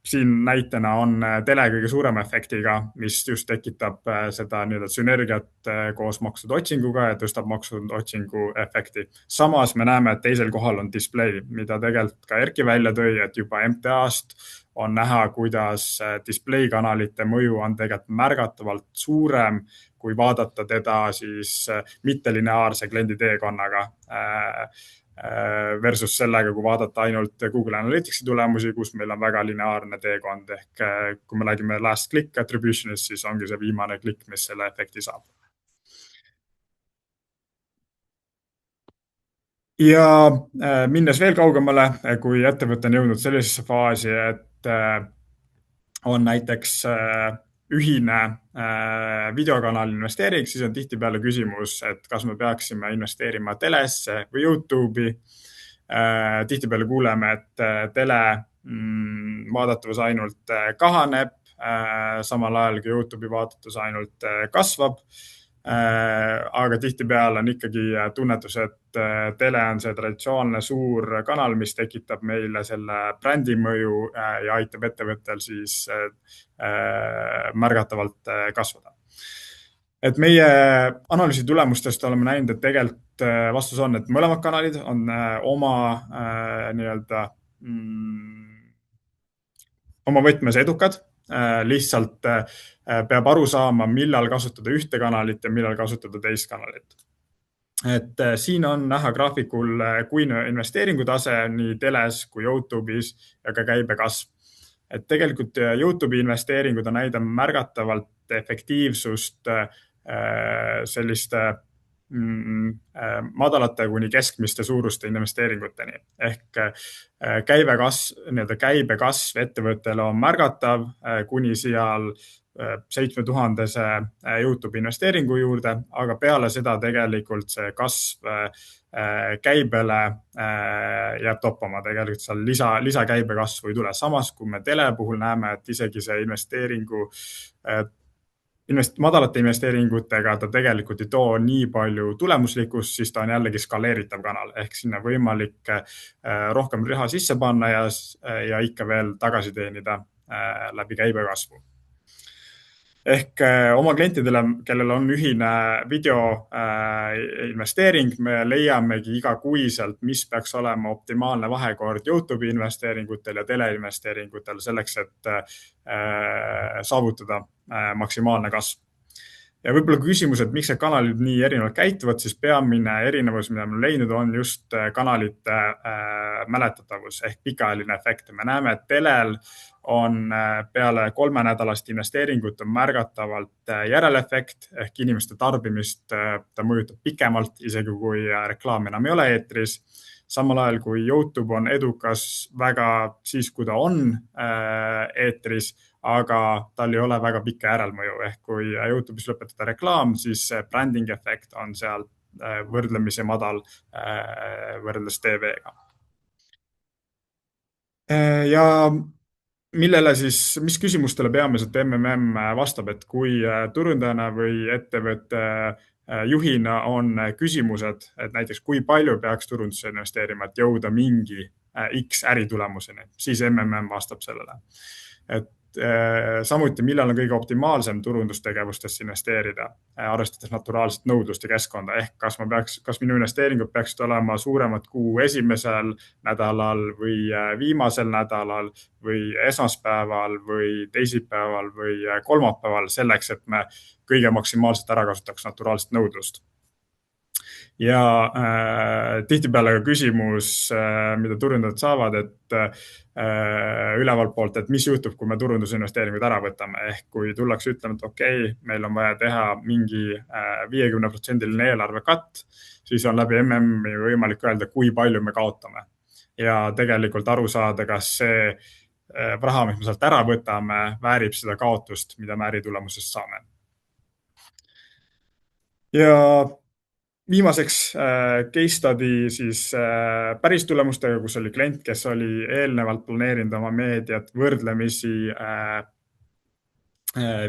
siin näitena on tele kõige suurema efektiga, mis just tekitab seda nii-öelda sünergiat koos maksude otsinguga ja tõstab maksude otsingu efekti. Samas me näeme, et teisel kohal on display, mida tegelikult ka Erki välja tõi, et juba MTA-st on näha, kuidas display kanalite mõju on tegelikult märgatavalt suurem, kui vaadata teda siis mittelineaarse kliendi teekonnaga versus sellega, kui vaadata ainult Google Analyticsi tulemusi, kus meil on väga lineaarne teekond. Ehk kui me räägime last click attributionist, siis ongi see viimane klikk, mis selle efekti saab. Ja minnes veel kaugemale, kui ettevõte on jõudnud sellisesse faasi, et on näiteks ühine videokanali investeering, siis on tihtipeale küsimus, et kas me peaksime investeerima telesse või YouTube'i. Tihtipeale kuuleme, et tele vaadatavus ainult kahaneb, samal ajal kui YouTube'i vaadatus ainult kasvab. Aga tihtipeale on ikkagi tunnetus, et tele on see traditsioonne suur kanal, mis tekitab meile selle brändimõju ja aitab ettevõttel siis märgatavalt kasvada. Et meie analüüsi tulemustest oleme näinud, et tegelikult vastus on, et mõlemad kanalid on oma oma võtmes edukad. Lihtsalt peab aru saama, millal kasutada ühte kanalit ja millal kasutada teist kanalit. Et siin on näha graafikul kuine investeeringutase nii teles kui YouTube'is ja ka käibekasv. Et tegelikult YouTube'i investeeringud on näidanud märgatavalt efektiivsust selliste madalate kuni keskmiste suuruste investeeringuteni. Ehk käibekasv ettevõttele on märgatav kuni seal 7000 YouTube investeeringu juurde, aga peale seda tegelikult see kasv käibele jääb toppama. Tegelikult seal lisakäibe kasvu ei tule. Samas, kui me tele puhul näeme, et isegi see madalate investeeringutega ta tegelikult ei too nii palju tulemuslikkust, siis ta on jällegi skaleeritav kanal. Ehk sinna võimalik rohkem raha sisse panna ja ikka veel tagasi teenida läbi käibekasvu. Ehk oma klientidele, kellel on ühine video investeering, me leiamegi igakuiselt, mis peaks olema optimaalne vahekord YouTube investeeringutel ja teleinvesteeringutel selleks, et saavutada maksimaalne kasv. Ja võib-olla küsimus, et miks see kanalid nii erinevalt käituvad, siis peamine erinevus, mida me leidnud, on just kanalite mäletatavus ehk pikaajaline efekt. Me näeme, et telel on peale 3-nädalast investeeringut on märgatavalt järelefekt ehk inimeste tarbimist ta mõjutab pikemalt, isegi kui reklaam enam ei ole eetris. Samal ajal, kui YouTube on edukas väga siis, kui ta on eetris, aga tal ei ole väga pikka järelmõju. Ehk kui YouTube'is lõpetada reklaam, siis branding efekt on seal võrdlemisi madal võrreldes TV-ga. Ja millele siis, mis küsimustele peamiselt MMM vastab, et kui turundajana või ettevõtte juhina on küsimused, et näiteks kui palju peaks turundusse investeerima, et jõuda mingi X äritulemuseni, siis MMM vastab sellele. Et samuti, millal on kõige optimaalsem turundustegevustesse investeerida, arvestades naturaalset nõudlust ja keskkonda. Ehk kas minu investeeringud peaksid olema suuremad kuu esimesel nädalal või viimasel nädalal või esmaspäeval või teisipäeval või kolmapäeval selleks, et me kõige maksimaalselt ära kasutaks naturaalset nõudlust. Ja tihtipeale ka küsimus, mida turundajad saavad, et ülevalt poolt, et mis juhtub, kui me turundusinvesteeringud ära võtame. Ehk kui tullakse ütlema, et okei, meil on vaja teha mingi 50% eelarve katt, siis on läbi MMM võimalik öelda, kui palju me kaotame. Ja tegelikult aru saada, kas see raha, mis me sealt ära võtame, väärib seda kaotust, mida me äritulemusest saame. Ja viimaseks case study siis päris tulemustega, kus oli klient, kes oli eelnevalt planeerinud oma meediat võrdlemisi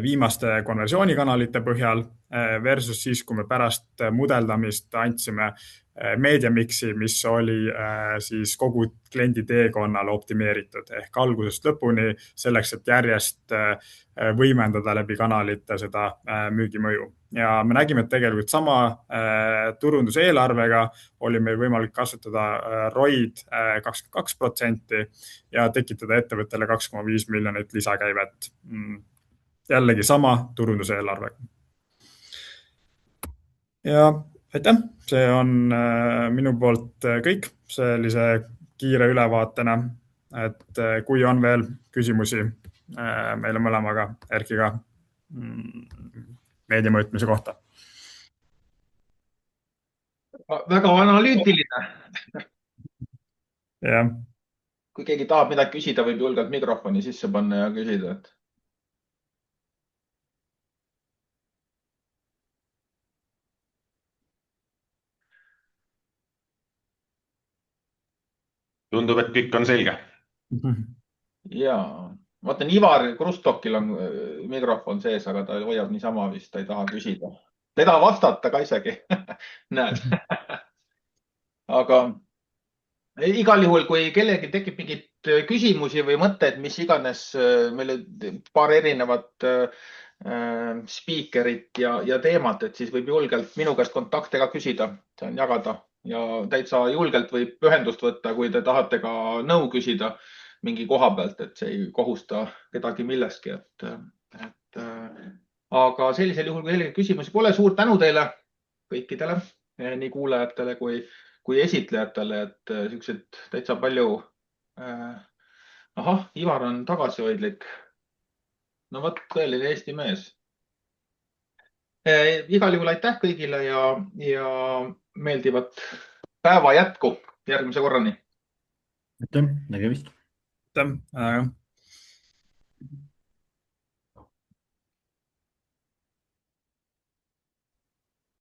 viimaste konversioonikanalite põhjal versus siis, kui me pärast mudeldamist andsime meediamiksi, mis oli siis kogu kliendi teekonnale optimeeritud ehk algusest lõpuni selleks, et järjest võimendada läbi kanalite seda müügimõju. Ja me nägime, et tegelikult sama turunduseelarvega oli meil võimalik kasutada ROID 22% ja tekitada ettevõttele 2,5 miljonit lisakäivet. Jällegi sama turunduseelarvega. Ja aitäh, see on minu poolt kõik sellise kiire ülevaatena, et kui on veel küsimusi meile mõlemaga Erkiga meediamõõtmise kohta. Väga analüütiline. Ja. Kui keegi tahab midagi küsida, võib julgelt mikrofoni sisse panna ja küsida, et tundub, et kõik on selge. Jaa. Vaatan, Ivar Krustokil on mikrofon sees, aga ta hoiab niisama vist, ta ei taha küsida. teda vastata ka isegi. Näed. Aga igal juhul, kui kellelgi tekib mingit küsimusi või mõtteid, mis iganes, meil on paar erinevat speakerit ja teemat, et siis võib julgelt minu käest kontakte ka küsida, saan jagada ja täitsa julgelt võib ühendust võtta, kui te tahate ka nõu küsida mingi koha pealt, et see ei kohusta kedagi millestki. Aga sellisel juhul, kui kellelgi küsimusi pole, suur tänu teile kõikidele, nii kuulajatele kui esitlejatele, et siukseid täitsa palju. Ahah, Ivar on tagasihoidlik. No vot, tõeline Eesti mees. Igal juhul aitäh kõigile ja meeldivat päeva jätku järgmise korrani. Aitäh, nägemist. Aitäh.